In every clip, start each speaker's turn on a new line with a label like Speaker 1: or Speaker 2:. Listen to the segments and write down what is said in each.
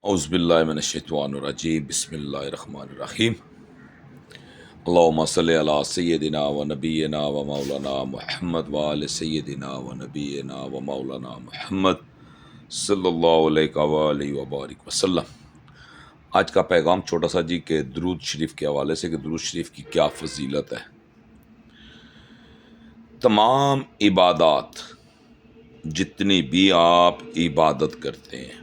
Speaker 1: اعوذ باللہ من الشیطان الرجیم بسم اللہ الرحمن الرحیم اللہم صلی علی سیدنا و نبینا و مولانا محمد و آل سیدنا و نبینا و مولانا محمد صلی اللہ علیہ وآلہ وبارک وسلم۔ آج کا پیغام چھوٹا سا جی کہ درود شریف کے حوالے سے کہ درود شریف کی کیا فضیلت ہے۔ تمام عبادات جتنی بھی آپ عبادت کرتے ہیں،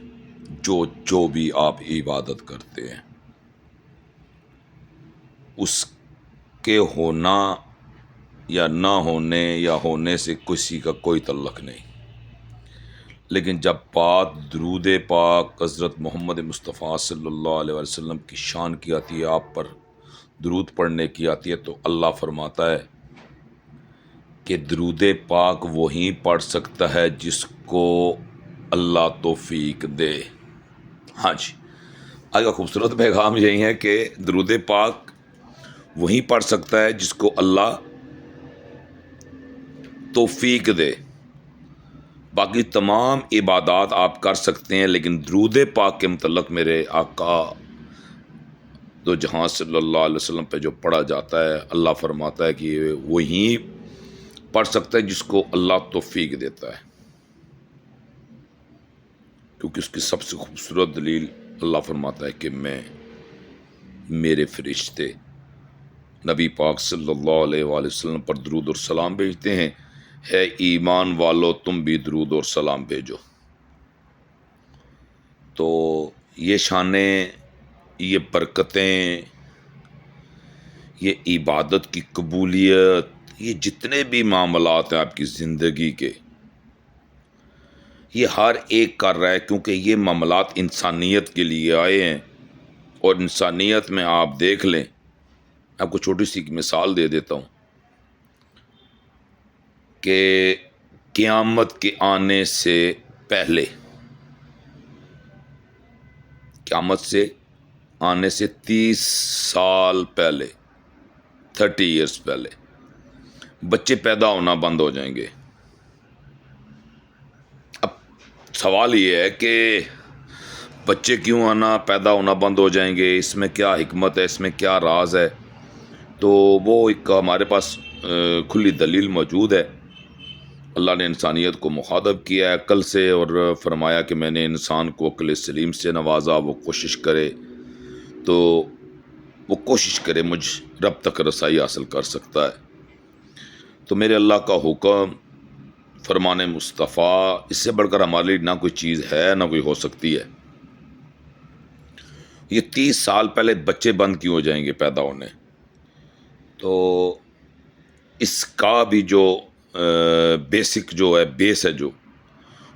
Speaker 1: جو بھی آپ عبادت کرتے ہیں، اس کے ہونا یا نہ ہونے یا ہونے سے کسی کا کوئی تعلق نہیں، لیکن جب بات درود پاک حضرت محمد مصطفیٰ صلی اللہ علیہ وسلم کی شان کی آتی ہے، آپ پر درود پڑھنے کی آتی ہے، تو اللہ فرماتا ہے کہ درود پاک وہی پڑھ سکتا ہے جس کو اللہ توفیق دے۔ ہاں جی، آج کا خوبصورت پیغام یہی ہے کہ درود پاک وہی پڑھ سکتا ہے جس کو اللہ توفیق دے۔ باقی تمام عبادات آپ کر سکتے ہیں، لیکن درود پاک کے متعلق میرے آقا دو جہاں صلی اللہ علیہ وسلم پہ جو پڑھا جاتا ہے، اللہ فرماتا ہے کہ وہی پڑھ سکتا ہے جس کو اللہ توفیق دیتا ہے، کیونکہ اس کی سب سے خوبصورت دلیل اللہ فرماتا ہے کہ میں میرے فرشتے نبی پاک صلی اللہ علیہ وآلہ وسلم پر درود اور سلام بھیجتے ہیں، ہے ایمان والو تم بھی درود اور سلام بھیجو۔ تو یہ شانیں، یہ برکتیں، یہ عبادت کی قبولیت، یہ جتنے بھی معاملات ہیں آپ کی زندگی کے، یہ ہر ایک کر رہا ہے، کیونکہ یہ معاملات انسانیت کے لیے آئے ہیں۔ اور انسانیت میں آپ دیکھ لیں، آپ کو چھوٹی سی ایک مثال دے دیتا ہوں کہ قیامت کے آنے سے پہلے، قیامت سے آنے سے 30 سال پہلے، 30 ایئرس پہلے بچے پیدا ہونا بند ہو جائیں گے۔ اب سوال یہ ہے کہ بچے کیوں پیدا ہونا بند ہو جائیں گے، اس میں کیا حکمت ہے، اس میں کیا راز ہے؟ تو وہ ایک ہمارے پاس کھلی دلیل موجود ہے۔ اللہ نے انسانیت کو مخاطب کیا ہے عقل سے، اور فرمایا کہ میں نے انسان کو عقل سلیم سے نوازا، وہ کوشش کرے تو وہ کوشش کرے مجھ رب تک رسائی حاصل کر سکتا ہے۔ تو میرے اللہ کا حکم، فرمان مصطفیٰ، اس سے بڑھ کر ہمارے لیے نہ کوئی چیز ہے نہ کوئی ہو سکتی ہے۔ یہ 30 سال پہلے بچے بند کیوں ہو جائیں گے پیدا ہونے؟ تو اس کا بھی جو بیسک جو ہے، بیس ہے جو،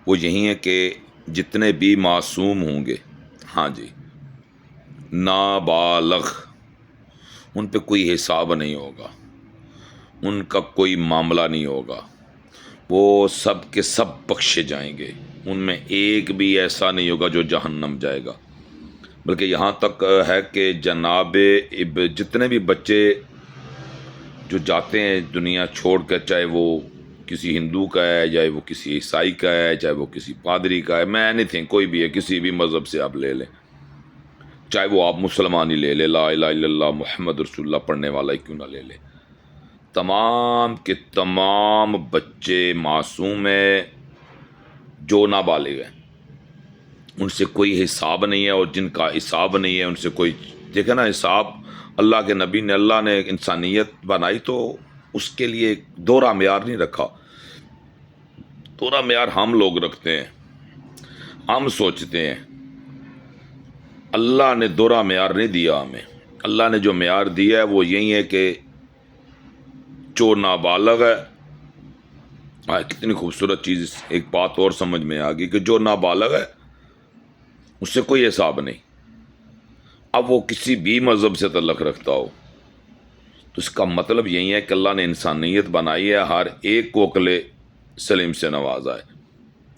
Speaker 1: وہ یہی ہے کہ جتنے بھی معصوم ہوں گے، ہاں جی، نابالغ، ان پہ کوئی حساب نہیں ہوگا، ان کا کوئی معاملہ نہیں ہوگا، وہ سب کے سب بخشے جائیں گے، ان میں ایک بھی ایسا نہیں ہوگا جو جہنم جائے گا۔ بلکہ یہاں تک ہے کہ جناب جتنے بھی بچے جو جاتے ہیں دنیا چھوڑ کر، چاہے وہ کسی ہندو کا ہے، چاہے وہ کسی عیسائی کا ہے، چاہے وہ کسی پادری کا ہے، میں اینی تھنگ، کوئی بھی ہے، کسی بھی مذہب سے آپ لے لیں، چاہے وہ آپ مسلمان ہی لے لیں، لا الہ الا اللہ محمد رسول اللہ پڑھنے والا ہی کیوں نہ لے لیں، تمام کے تمام بچے معصوم ہیں جو نابالغ ہیں، ان سے کوئی حساب نہیں ہے، اور جن کا حساب نہیں ہے ان سے کوئی، دیکھیں نا، حساب اللہ کے نبی نے، اللہ نے انسانیت بنائی تو اس کے لیے دوہرا معیار نہیں رکھا۔ دوہرا معیار ہم لوگ رکھتے ہیں، ہم سوچتے ہیں، اللہ نے دوہرا معیار نہیں دیا ہمیں۔ اللہ نے جو معیار دیا ہے وہ یہی ہے کہ جو نابالغ ہے، کتنی خوبصورت چیز، ایک بات اور سمجھ میں آ گئی کہ جو نابالغ ہے اس سے کوئی حساب نہیں، اب وہ کسی بھی مذہب سے تعلق رکھتا ہو۔ تو اس کا مطلب یہی ہے کہ اللہ نے انسانیت بنائی ہے، ہر ایک کو عقل سلیم سے نوازا ہے۔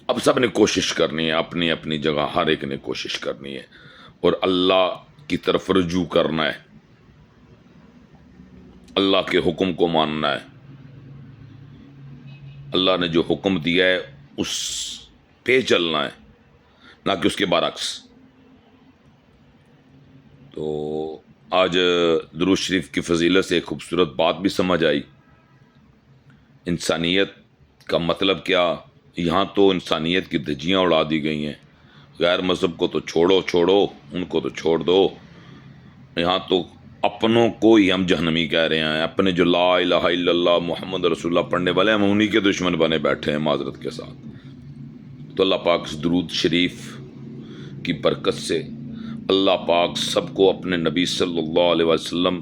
Speaker 1: اب سب نے کوشش کرنی ہے، اپنی اپنی جگہ ہر ایک نے کوشش کرنی ہے، اور اللہ کی طرف رجوع کرنا ہے، اللہ کے حکم کو ماننا ہے، اللہ نے جو حکم دیا ہے اس پہ چلنا ہے، نہ کہ اس کے برعکس۔ تو آج درود شریف کی فضیلت سے ایک خوبصورت بات بھی سمجھ آئی۔ انسانیت کا مطلب کیا؟ یہاں تو انسانیت کی دھجیاں اڑا دی گئی ہیں، غیر مذہب کو تو چھوڑو، ان کو تو چھوڑ دو۔ یہاں تو اپنوں کو ہی ہم جہنمی کہہ رہے ہیں، اپنے جو لا الہ الا اللہ محمد رسول اللہ پڑھنے والے ہیں، ہم انہی کے دشمن بنے بیٹھے ہیں معذرت کے ساتھ۔ تو اللہ پاک اس درود شریف کی برکت سے اللہ پاک سب کو اپنے نبی صلی اللہ علیہ وسلم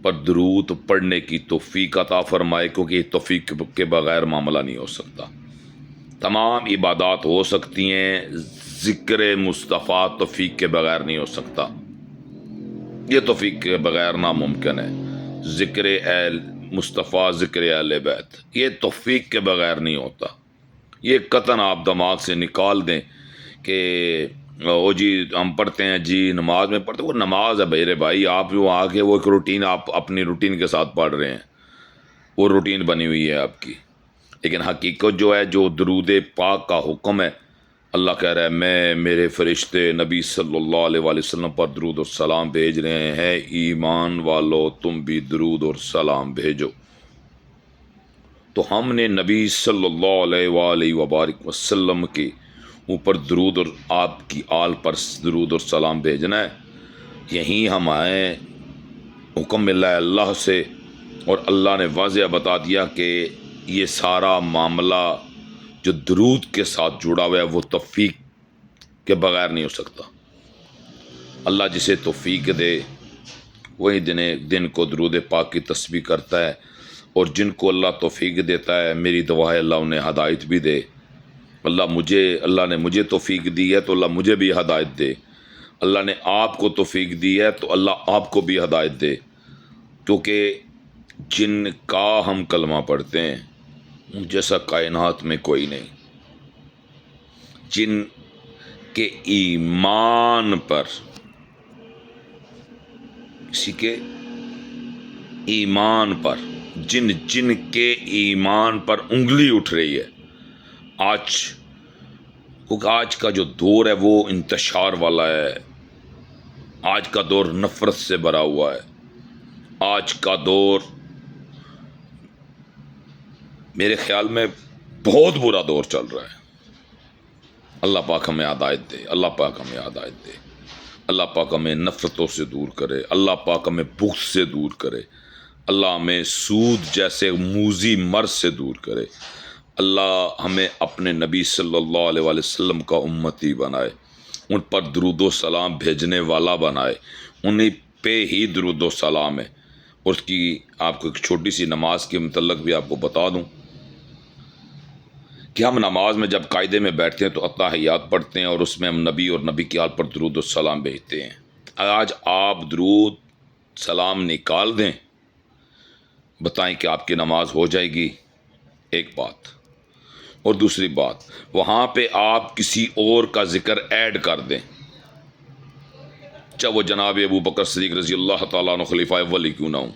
Speaker 1: پر درود پڑھنے کی توفیق عطا فرمائے، کیونکہ یہ توفیق کے بغیر معاملہ نہیں ہو سکتا۔ تمام عبادات ہو سکتی ہیں، ذکر مصطفیٰ توفیق کے بغیر نہیں ہو سکتا، یہ توفیق کے بغیر ناممکن ہے۔ ذکر اہل مصطفیٰ، ذکر اہل بیت، یہ توفیق کے بغیر نہیں ہوتا۔ یہ قطعاً آپ دماغ سے نکال دیں کہ وہ جی ہم پڑھتے ہیں، جی نماز میں پڑھتے، وہ نماز ہے میرے بھائی، آپ جو آگے وہ ایک روٹین آپ اپنی روٹین کے ساتھ پڑھ رہے ہیں، وہ روٹین بنی ہوئی ہے آپ کی، لیکن حقیقت جو ہے، جو درود پاک کا حکم ہے، اللہ کہہ رہا ہے میں میرے فرشتے نبی صلی اللہ علیہ وآلہ وسلم پر درود اور سلام بھیج رہے ہیں، ایمان والو تم بھی درود اور سلام بھیجو۔ تو ہم نے نبی صلی اللہ علیہ وآلہ وبارک وسلم کے اوپر درود اور آپ کی آل پر درود اور سلام بھیجنا ہے۔ یہیں ہم آئے، حکم ملا ہے اللہ سے، اور اللہ نے واضح بتا دیا کہ یہ سارا معاملہ جو درود کے ساتھ جڑا ہوا ہے وہ توفیق کے بغیر نہیں ہو سکتا۔ اللہ جسے توفیق دے وہی دن کو درود پاک کی تسبیح کرتا ہے، اور جن کو اللہ توفیق دیتا ہے، میری دعا ہے اللہ انہیں ہدایت بھی دے۔ اللہ نے مجھے توفیق دی ہے تو اللہ مجھے بھی ہدایت دے۔ اللہ نے آپ کو توفیق دی ہے تو اللہ آپ کو بھی ہدایت دے، کیونکہ جن کا ہم کلمہ پڑھتے ہیں ان جیسا کائنات میں کوئی نہیں، جن کے ایمان پر، کسی کے ایمان پر، جن کے ایمان پر انگلی اٹھ رہی ہے کیونکہ آج کا جو دور ہے وہ انتشار والا ہے، آج کا دور نفرت سے بھرا ہوا ہے، آج کا دور میرے خیال میں بہت برا دور چل رہا ہے۔ اللہ پاک ہمیں ہدایت دے، اللہ پاک ہمیں ہدایت دے، اللہ پاک ہمیں نفرتوں سے دور کرے، اللہ پاک ہمیں بغض سے دور کرے، اللہ ہمیں سود جیسے موذی مرض سے دور کرے، اللہ ہمیں اپنے نبی صلی اللہ علیہ وآلہ وسلم کا امتی بنائے، ان پر درود و سلام بھیجنے والا بنائے، انہیں پہ ہی درود و سلام ہے۔ اور اس کی آپ کو ایک چھوٹی سی نماز کے متعلق بھی آپ کو بتا دوں کہ ہم نماز میں جب قاعدے میں بیٹھتے ہیں تو اتحیات پڑھتے ہیں، اور اس میں ہم نبی اور نبی کی آل پر درود و سلام بھیجتے ہیں۔ آج آپ درود سلام نکال دیں، بتائیں کہ آپ کی نماز ہو جائے گی؟ ایک بات، اور دوسری بات، وہاں پہ آپ کسی اور کا ذکر ایڈ کر دیں، چاہے وہ جناب ابو بکر صدیق رضی اللہ تعالیٰ عنہ خلیفہ اول کیوں نہ ہوں،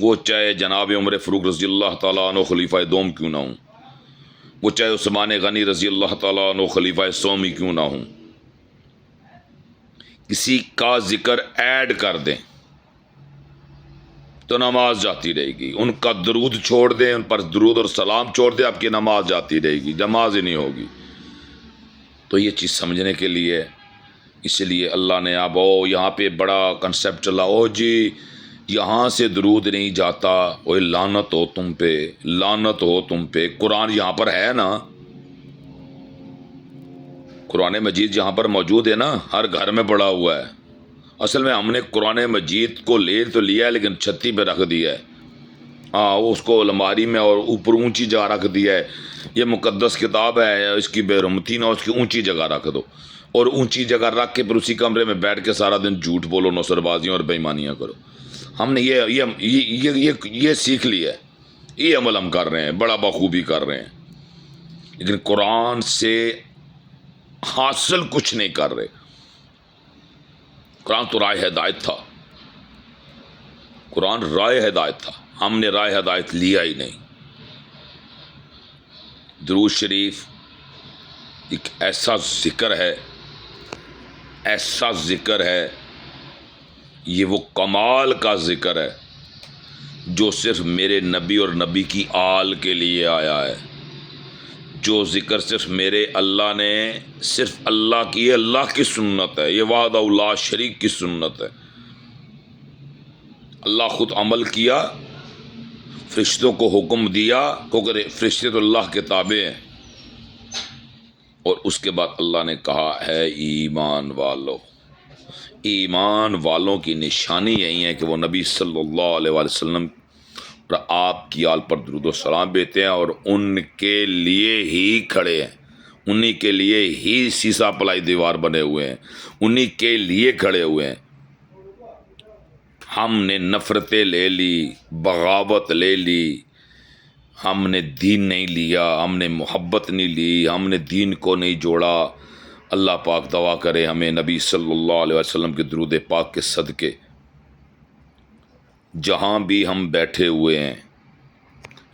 Speaker 1: وہ چاہے جناب عمر فاروق رضی اللہ تعالیٰ عنہ خلیفہ دوم کیوں نہ ہوں، وہ چاہے عثمان غنی رضی اللہ تعالیٰ عنہ خلیفہ سومی کیوں نہ ہوں، کسی کا ذکر ایڈ کر دیں تو نماز جاتی رہے گی، ان کا درود چھوڑ دیں، ان پر درود اور سلام چھوڑ دیں، آپ کی نماز جاتی رہے گی، نماز ہی نہیں ہوگی۔ تو یہ چیز سمجھنے کے لیے، اس لیے اللہ نے اب یہاں پہ بڑا کنسیپٹ چلا، جی یہاں سے درود نہیں جاتا، وہ لعنت ہو تم پہ، لعنت ہو تم پہ۔ قرآن یہاں پر ہے نا، قرآن مجید یہاں پر موجود ہے نا، ہر گھر میں پڑا ہوا ہے۔ اصل میں ہم نے قرآن مجید کو لے تو لیا ہے لیکن چھتی پہ رکھ دیا ہے، اس کو الماری میں اور اوپر اونچی جگہ رکھ دیا ہے۔ یہ مقدس کتاب ہے، اس کی بے رحمتی نہ، اس کی اونچی جگہ رکھ دو، اور اونچی جگہ رکھ کے پھر اسی کمرے میں بیٹھ کے سارا دن جھوٹ بولو، نصر بازیاں اور بےایمانیاں کرو۔ ہم نے یہ سیکھ لیا ہے، یہ عمل ہم کر رہے ہیں، بڑا بخوبی کر رہے ہیں، لیکن قرآن سے حاصل کچھ نہیں کر رہے۔ قرآن تو رائے ہدایت تھا، قرآن رائے ہدایت تھا، ہم نے رائے ہدایت لیا ہی نہیں۔ درود شریف ایک ایسا ذکر ہے، ایسا ذکر ہے یہ وہ کمال کا ذکر ہے جو صرف میرے نبی اور نبی کی آل کے لیے آیا ہے، جو ذکر صرف میرے اللہ نے صرف اللہ کی، اللہ کی سنت ہے، یہ وحدہ لا شریک کی سنت ہے۔ اللہ خود عمل کیا، فرشتوں کو حکم دیا، کیونکہ فرشتے تو اللہ کے تابع ہیں، اور اس کے بعد اللہ نے کہا ہے ایمان والو، ایمان والوں کی نشانی یہی ہے کہ وہ نبی صلی اللہ علیہ وآلہ وسلم اور آپ کی آل پر درود و سلام بھیجتے ہیں اور ان کے لیے ہی کھڑے ہیں، انہی کے لیے ہی سیسا پلائی دیوار بنے ہوئے ہیں، انہی کے لیے کھڑے ہوئے ہیں۔ ہم نے نفرتیں لے لی، بغاوت لے لی، ہم نے دین نہیں لیا، ہم نے محبت نہیں لی، ہم نے دین کو نہیں جوڑا۔ اللہ پاک دعا کرے ہمیں نبی صلی اللہ علیہ وسلم کے درود پاک کے صدقے جہاں بھی ہم بیٹھے ہوئے ہیں،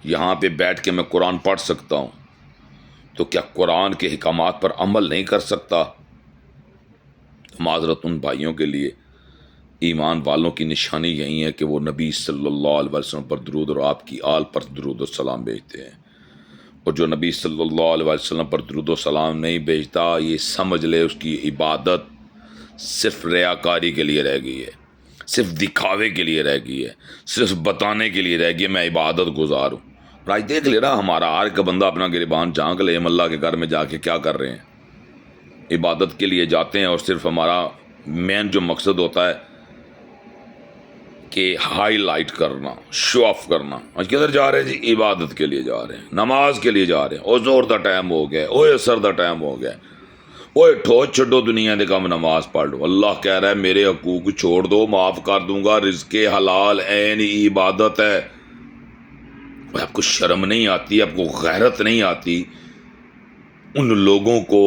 Speaker 1: یہاں پہ بیٹھ کے میں قرآن پڑھ سکتا ہوں، تو کیا قرآن کے احکامات پر عمل نہیں کر سکتا؟ معذرت ان بھائیوں کے لیے، ایمان والوں کی نشانی یہی ہے کہ وہ نبی صلی اللہ علیہ وسلم پر درود اور آپ کی آل پر درود و سلام بھیجتے ہیں، اور جو نبی صلی اللہ علیہ وسلم پر درود و سلام نہیں بھیجتا، یہ سمجھ لے اس کی عبادت صرف ریاکاری کے لیے رہ گئی ہے، صرف دکھاوے کے لیے رہ گئی ہے، صرف بتانے کے لیے رہ گئی ہے میں عبادت گزار ہوں۔ اور آج دیکھ لے رہا ہمارا ہر ایک بندہ اپنا گریبان جھانک لے، ہم اللہ کے گھر میں جا کے کیا کر رہے ہیں؟ عبادت کے لیے جاتے ہیں، اور صرف ہمارا مین جو مقصد ہوتا ہے کہ ہائی لائٹ کرنا، شو آف کرنا۔ آج کدھر جا رہے ہیں جی؟ عبادت کے لیے جا رہے ہیں، نماز کے لیے جا رہے ہیں۔ او زور دا ٹائم ہو گیا، اوے اثر دا ٹائم ہو گیا، اوے ٹھو چھڈو دنیا دے کم، نماز پڑھ لو۔ اللہ کہہ رہا ہے میرے حقوق چھوڑ دو، معاف کر دوں گا، رزق حلال عین عبادت ہے۔ آپ کو شرم نہیں آتی، آپ کو غیرت نہیں آتی؟ ان لوگوں کو،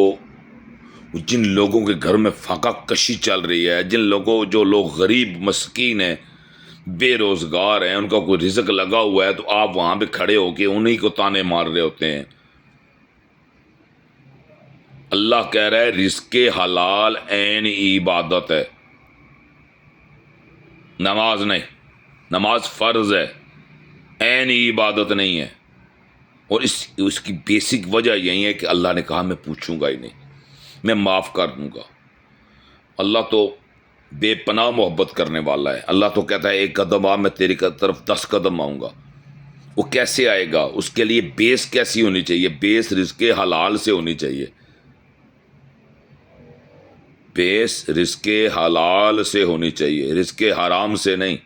Speaker 1: جن لوگوں کے گھر میں فاقہ کشی چل رہی ہے، جو لوگ غریب مسکین ہیں، بے روزگار ہیں، ان کا کوئی رزق لگا ہوا ہے، تو آپ وہاں پہ کھڑے ہو کے انہی کو تانے مار رہے ہوتے ہیں۔ اللہ کہہ رہا ہے رزق حلال عین عبادت ہے، نماز نہیں، نماز فرض ہے، عین عبادت نہیں ہے۔ اور اس کی بیسک وجہ یہی ہے کہ اللہ نے کہا میں پوچھوں گا ہی نہیں، میں معاف کر دوں گا۔ اللہ تو بے پناہ محبت کرنے والا ہے۔ اللہ تو کہتا ہے ایک قدم آ، میں تیری طرف 10 قدم آؤں گا۔ وہ کیسے آئے گا؟ اس کے لیے بیس کیسی ہونی چاہیے؟ بیس رزق حلال سے ہونی چاہیے، بیس رزق حلال سے ہونی چاہیے، رزق حرام سے نہیں۔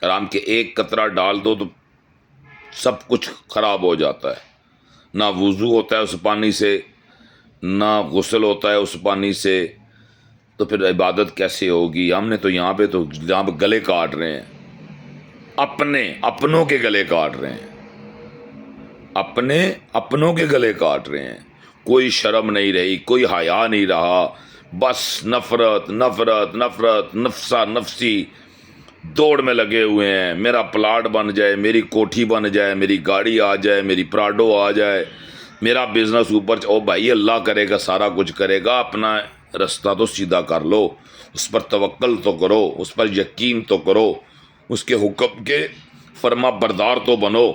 Speaker 1: حرام کے ایک قطرہ ڈال دو تو سب کچھ خراب ہو جاتا ہے، نہ وضو ہوتا ہے اس پانی سے، نہ غسل ہوتا ہے اس پانی سے، تو پھر عبادت کیسے ہوگی؟ ہم نے تو یہاں پہ گلے کاٹ رہے ہیں، اپنوں کے گلے کاٹ رہے ہیں، اپنوں کے گلے کاٹ رہے ہیں۔ کوئی شرم نہیں رہی، کوئی حیا نہیں رہا، بس نفرت نفرت نفرت، نفسا نفسی دوڑ میں لگے ہوئے ہیں۔ میرا پلاٹ بن جائے، میری کوٹھی بن جائے، میری گاڑی آ جائے، میری پراڈو آ جائے، میرا بزنس اوپر او بھائی اللہ کرے گا، سارا کچھ کرے گا، اپنا رستہ تو سیدھا کر لو، اس پر توکل تو کرو، اس پر یقین تو کرو، اس کے حکم کے فرما بردار تو بنو۔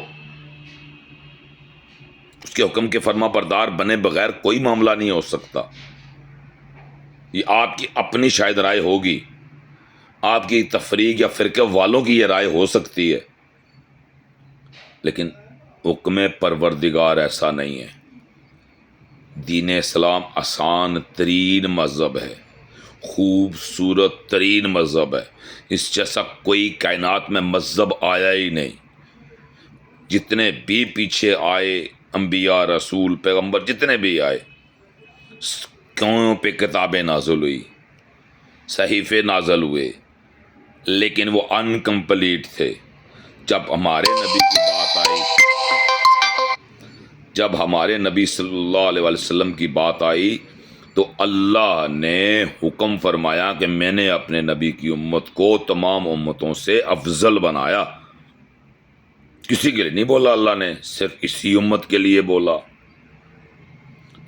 Speaker 1: اس کے حکم کے فرما بردار بنے بغیر کوئی معاملہ نہیں ہو سکتا۔ یہ آپ کی اپنی شاید رائے ہوگی، آپ کی تفریق یا فرقے والوں کی یہ رائے ہو سکتی ہے، لیکن حکم پروردگار ایسا نہیں ہے۔ دین اسلام آسان ترین مذہب ہے، خوبصورت ترین مذہب ہے، اس جیسا کوئی کائنات میں مذہب آیا ہی نہیں۔ جتنے بھی پیچھے آئے، انبیاء، رسول، پیغمبر جتنے بھی آئے، کیوں پہ کتابیں نازل ہوئی، صحیفے نازل ہوئے، لیکن وہ انکمپلیٹ تھے۔ جب ہمارے نبی کی بات آئی، جب ہمارے نبی صلی اللہ علیہ وسلم کی بات آئی، تو اللہ نے حکم فرمایا کہ میں نے اپنے نبی کی امت کو تمام امتوں سے افضل بنایا۔ کسی کے لیے نہیں بولا اللہ نے، صرف اسی امت کے لیے بولا۔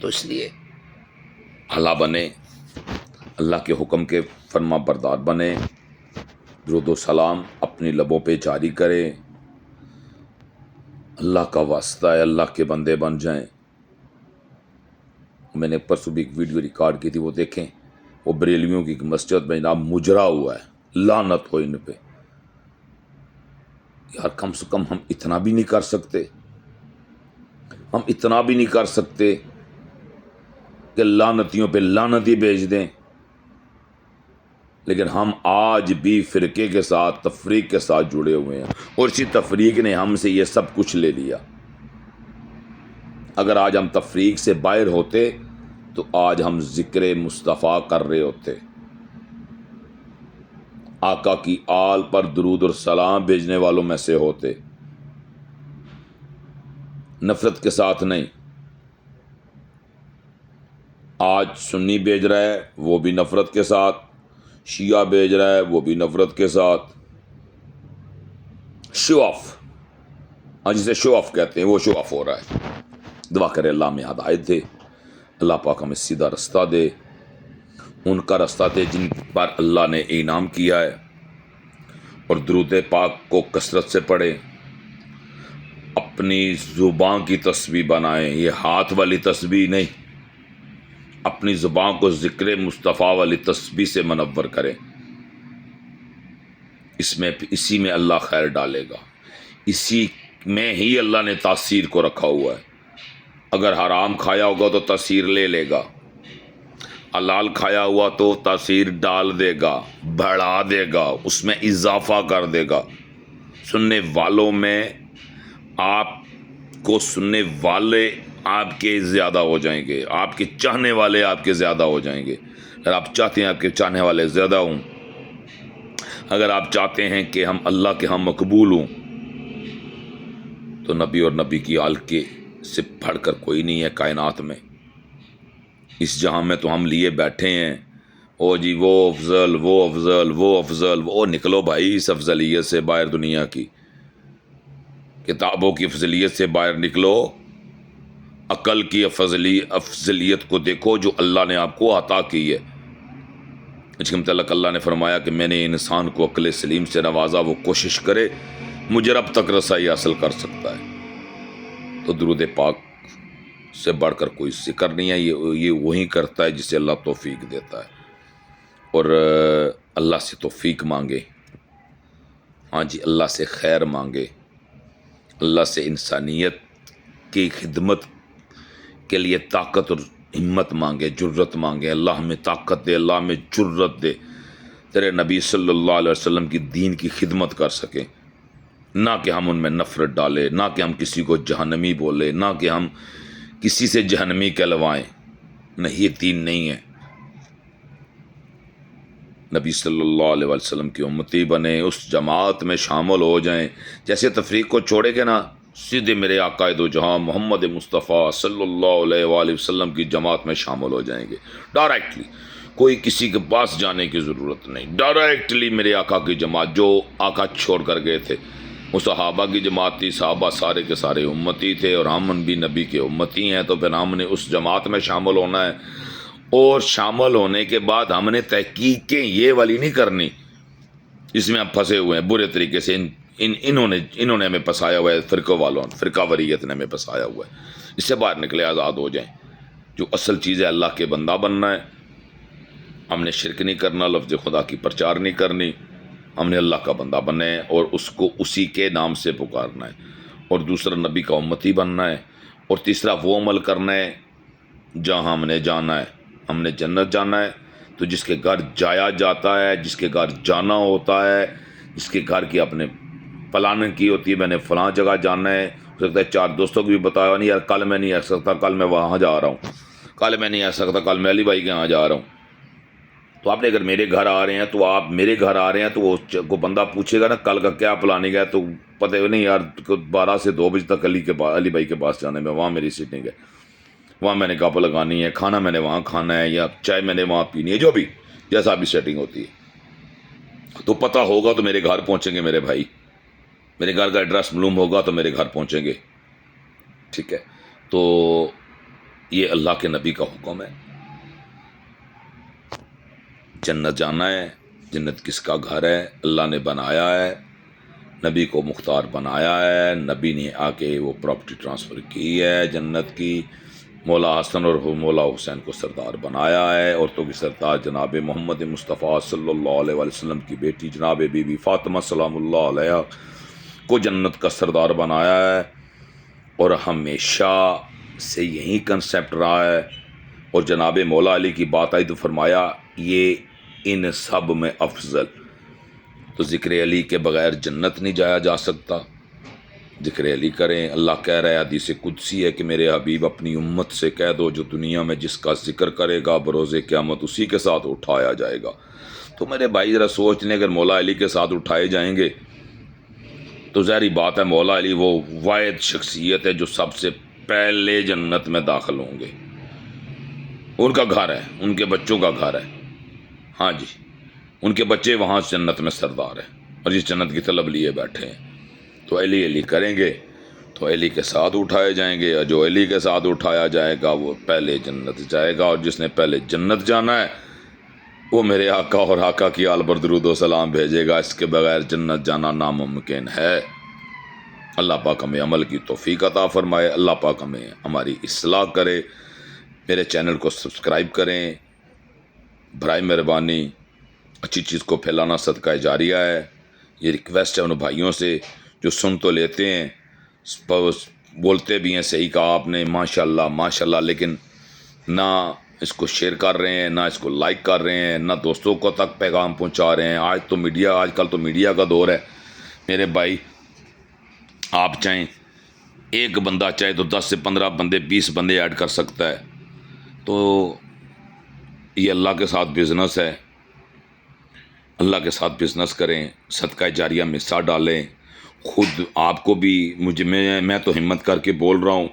Speaker 1: تو اس لیے اللہ بنے، اللہ کے حکم کے فرما بردار بنے، درود و سلام اپنی لبوں پہ جاری کریں. اللہ کا واسطہ ہے، اللہ کے بندے بن جائیں. میں نے پرسوں بھی ایک ویڈیو ریکارڈ کی تھی، وہ دیکھیں. وہ بریلویوں کی ایک مسجد میں جناب مجرا ہوا ہے، لعنت ہو ان پہ. یار کم سے کم ہم اتنا بھی نہیں کر سکتے، ہم اتنا بھی نہیں کر سکتے کہ لعنتیوں پہ لعنت ہی بھیج دیں. لیکن ہم آج بھی فرقے کے ساتھ، تفریق کے ساتھ جڑے ہوئے ہیں، اور اسی تفریق نے ہم سے یہ سب کچھ لے لیا. اگر آج ہم تفریق سے باہر ہوتے تو آج ہم ذکر مصطفیٰ کر رہے ہوتے، آقا کی آل پر درود اور سلام بھیجنے والوں میں سے ہوتے، نفرت کے ساتھ نہیں. آج سنی بھیج رہا ہے وہ بھی نفرت کے ساتھ، شیعہ بھیج رہا ہے وہ بھی نفرت کے ساتھ. شو آف، جسے شو آف کہتے ہیں، وہ شو آف ہو رہا ہے. دعا کرے اللہ میں ہدایت دے، اللہ پاک ہمیں سیدھا رستہ دے، ان کا رستہ دے جن پر اللہ نے انعام کیا ہے. اور درود پاک کو کثرت سے پڑھیں، اپنی زبان کی تسبیح بنائیں. یہ ہاتھ والی تسبیح نہیں، اپنی زبان کو ذکر مصطفیٰ والی تسبیح سے منور کریں. اسی میں اللہ خیر ڈالے گا، اسی میں ہی اللہ نے تاثیر کو رکھا ہوا ہے. اگر حرام کھایا ہوگا تو تاثیر لے لے گا، حلال کھایا ہوا تو تاثیر ڈال دے گا، بڑھا دے گا، اس میں اضافہ کر دے گا. سننے والوں میں آپ کو سننے والے آپ کے زیادہ ہو جائیں گے، آپ کے چاہنے والے آپ کے زیادہ ہو جائیں گے. اگر آپ چاہتے ہیں آپ کے چاہنے والے زیادہ ہوں، اگر آپ چاہتے ہیں کہ ہم اللہ کے ہاں مقبول ہوں، تو نبی اور نبی کی آل کے سے پڑھ کر کوئی نہیں ہے کائنات میں. اس جہاں میں تو ہم لیے بیٹھے ہیں، او جی وہ افضل، وہ افضل، وہ افضل. وہ نکلو بھائی اس افضلیت سے باہر، دنیا کی کتابوں کی افضلیت سے باہر نکلو. عقل کی افضلیت کو دیکھو جو اللہ نے آپ کو عطا کی ہے. اس کے متعلق اللہ نے فرمایا کہ میں نے انسان کو عقل سلیم سے نوازا، وہ کوشش کرے مجھے رب تک رسائی حاصل کر سکتا ہے. تو درود پاک سے بڑھ کر کوئی ذکر نہیں ہے. یہ وہی کرتا ہے جسے اللہ توفیق دیتا ہے. اور اللہ سے توفیق مانگے، ہاں جی، اللہ سے خیر مانگے، اللہ سے انسانیت کی خدمت کے لیے طاقت اور ہمت مانگے، جرت مانگے. اللہ ہمیں طاقت دے، اللہ ہمیں جرت دے، تیرے نبی صلی اللہ علیہ وسلم کی دین کی خدمت کر سکیں. نہ کہ ہم ان میں نفرت ڈالیں، نہ کہ ہم کسی کو جہنمی بولیں، نہ کہ ہم کسی سے جہنمی کہلوائیں. نہیں، یہ دین نہیں ہے. نبی صلی اللہ علیہ وسلم کی امتی بنے، اس جماعت میں شامل ہو جائیں. جیسے تفریق کو چھوڑے گے نا، سیدھے میرے آقا دو جہاں محمد مصطفیٰ صلی اللہ علیہ وآلہ وسلم کی جماعت میں شامل ہو جائیں گے ڈائریکٹلی. کوئی کسی کے پاس جانے کی ضرورت نہیں، ڈائریکٹلی میرے آقا کی جماعت جو آقا چھوڑ کر گئے تھے. وہ صحابہ کی جماعت تھی، صحابہ سارے کے سارے امتی تھے، اور ہم بھی نبی کے امتی ہیں. تو پھر ہم نے اس جماعت میں شامل ہونا ہے، اور شامل ہونے کے بعد ہم نے تحقیقیں یہ والی نہیں کرنی اس میں آپ پھنسے ہوئے ہیں برے طریقے سے. انہوں نے ہمیں پھنسایا ہوا ہے، فرقہ وریت نے ہمیں پھنسایا ہوا ہے. اس سے باہر نکلے، آزاد ہو جائیں. جو اصل چیز ہے اللہ کے بندہ بننا ہے. ہم نے شرک نہیں کرنا، لفظ خدا کی پرچار نہیں کرنی، ہم نے اللہ کا بندہ بننا ہے اور اس کو اسی کے نام سے پکارنا ہے. اور دوسرا نبی کا امتی بننا ہے. اور تیسرا وہ عمل کرنا ہے جہاں ہم نے جانا ہے. ہم نے جنت جانا ہے، تو جس کے گھر جایا جاتا ہے، جس کے گھر جانا ہوتا ہے، جس کے گھر کی اپنے پلاننگ کی ہوتی ہے، میں نے فلاں جگہ جانا ہے. ہو سکتا ہے 4 دوستوں کو بھی بتایا نہیں، یار کل میں نہیں آ سکتا، کل میں وہاں جا رہا ہوں، کل میں نہیں آ سکتا، کل میں علی بھائی کے یہاں جا رہا ہوں. تو آپ نے اگر میرے گھر آ رہے ہیں تو آپ میرے گھر آ رہے ہیں تو وہ کو بندہ پوچھے گا نا کل کا کیا پلاننگ ہے، تو پتہ نہیں یار 12 سے 2 بجے تک علی بھائی کے پاس جانے میں، وہاں میری سیٹنگ ہے، وہاں میں نے گپ لگانی ہے، کھانا میں نے وہاں کھانا ہے، یا چائے میں نے وہاں پینی ہے، جو بھی جیسا بھی سیٹنگ ہوتی ہے. تو پتہ ہوگا تو میرے گھر پہنچیں گے میرے بھائی، میرے گھر کا ایڈریس معلوم ہوگا تو میرے گھر پہنچیں گے. ٹھیک ہے، تو یہ اللہ کے نبی کا حکم ہے. جنت جانا ہے جنت کس کا گھر ہے؟ اللہ نے بنایا ہے، نبی کو مختار بنایا ہے، نبی نے آ کے وہ پراپرٹی ٹرانسفر کی ہے جنت کی، مولا حسن اور مولا حسین کو سردار بنایا ہے، عورتوں کی سردار جناب محمد مصطفیٰ صلی اللہ علیہ وسلم کی بیٹی جناب بی بی فاطمہ سلام اللہ علیہ کو جنت کا سردار بنایا ہے، اور ہمیشہ سے یہی کنسیپٹ رہا ہے۔ اور جناب مولا علی کی بات آئی تو فرمایا یہ ان سب میں افضل، تو ذکر علی کے بغیر جنت نہیں جایا جا سکتا، ذکر علی کریں۔ اللہ کہہ رہا ہے، حدیث قدسی ہے کہ میرے حبیب اپنی امت سے کہہ دو جو دنیا میں جس کا ذکر کرے گا بروز قیامت اسی کے ساتھ اٹھایا جائے گا۔ تو میرے بھائی ذرا سوچ لیں، اگر مولا علی کے ساتھ اٹھائے جائیں گے تو ظاہری بات ہے مولا علی وہ واحد شخصیت ہے جو سب سے پہلے جنت میں داخل ہوں گے، ان کا گھر ہے، ان کے بچوں کا گھر ہے، ہاں جی، ان کے بچے وہاں جنت میں سردار ہیں اور جس جنت کی طلب لیے بیٹھے ہیں۔ تو علی علی کریں گے تو علی کے ساتھ اٹھائے جائیں گے، اور جو علی کے ساتھ اٹھایا جائے گا وہ پہلے جنت جائے گا، اور جس نے پہلے جنت جانا ہے وہ میرے آقا اور آقا کی آل پر درود و سلام بھیجے گا، اس کے بغیر جنت جانا ناممکن ہے۔ اللہ پاک ہمیں عمل کی توفیق عطا فرمائے، اللہ پاک ہمیں ہماری اصلاح کرے۔ میرے چینل کو سبسکرائب کریں، برائے مہربانی، اچھی چیز کو پھیلانا صدقہ جاریہ ہے۔ یہ ریکویسٹ ہے ان بھائیوں سے جو سن تو لیتے ہیں، بولتے بھی ہیں صحیح کہا آپ نے، ماشاءاللہ ماشاءاللہ، لیکن نہ اس کو شیئر کر رہے ہیں، نہ اس کو لائک کر رہے ہیں، نہ دوستوں کو تک پیغام پہنچا رہے ہیں۔ آج کل تو میڈیا کا دور ہے میرے بھائی، آپ چاہیں ایک بندہ چاہے تو 10 سے 15 بندے 20 بندے ایڈ کر سکتا ہے، تو یہ اللہ کے ساتھ بزنس ہے، اللہ کے ساتھ بزنس کریں، صدقہ جاریہ میں حصہ ڈالیں۔ خود آپ کو بھی میں تو ہمت کر کے بول رہا ہوں،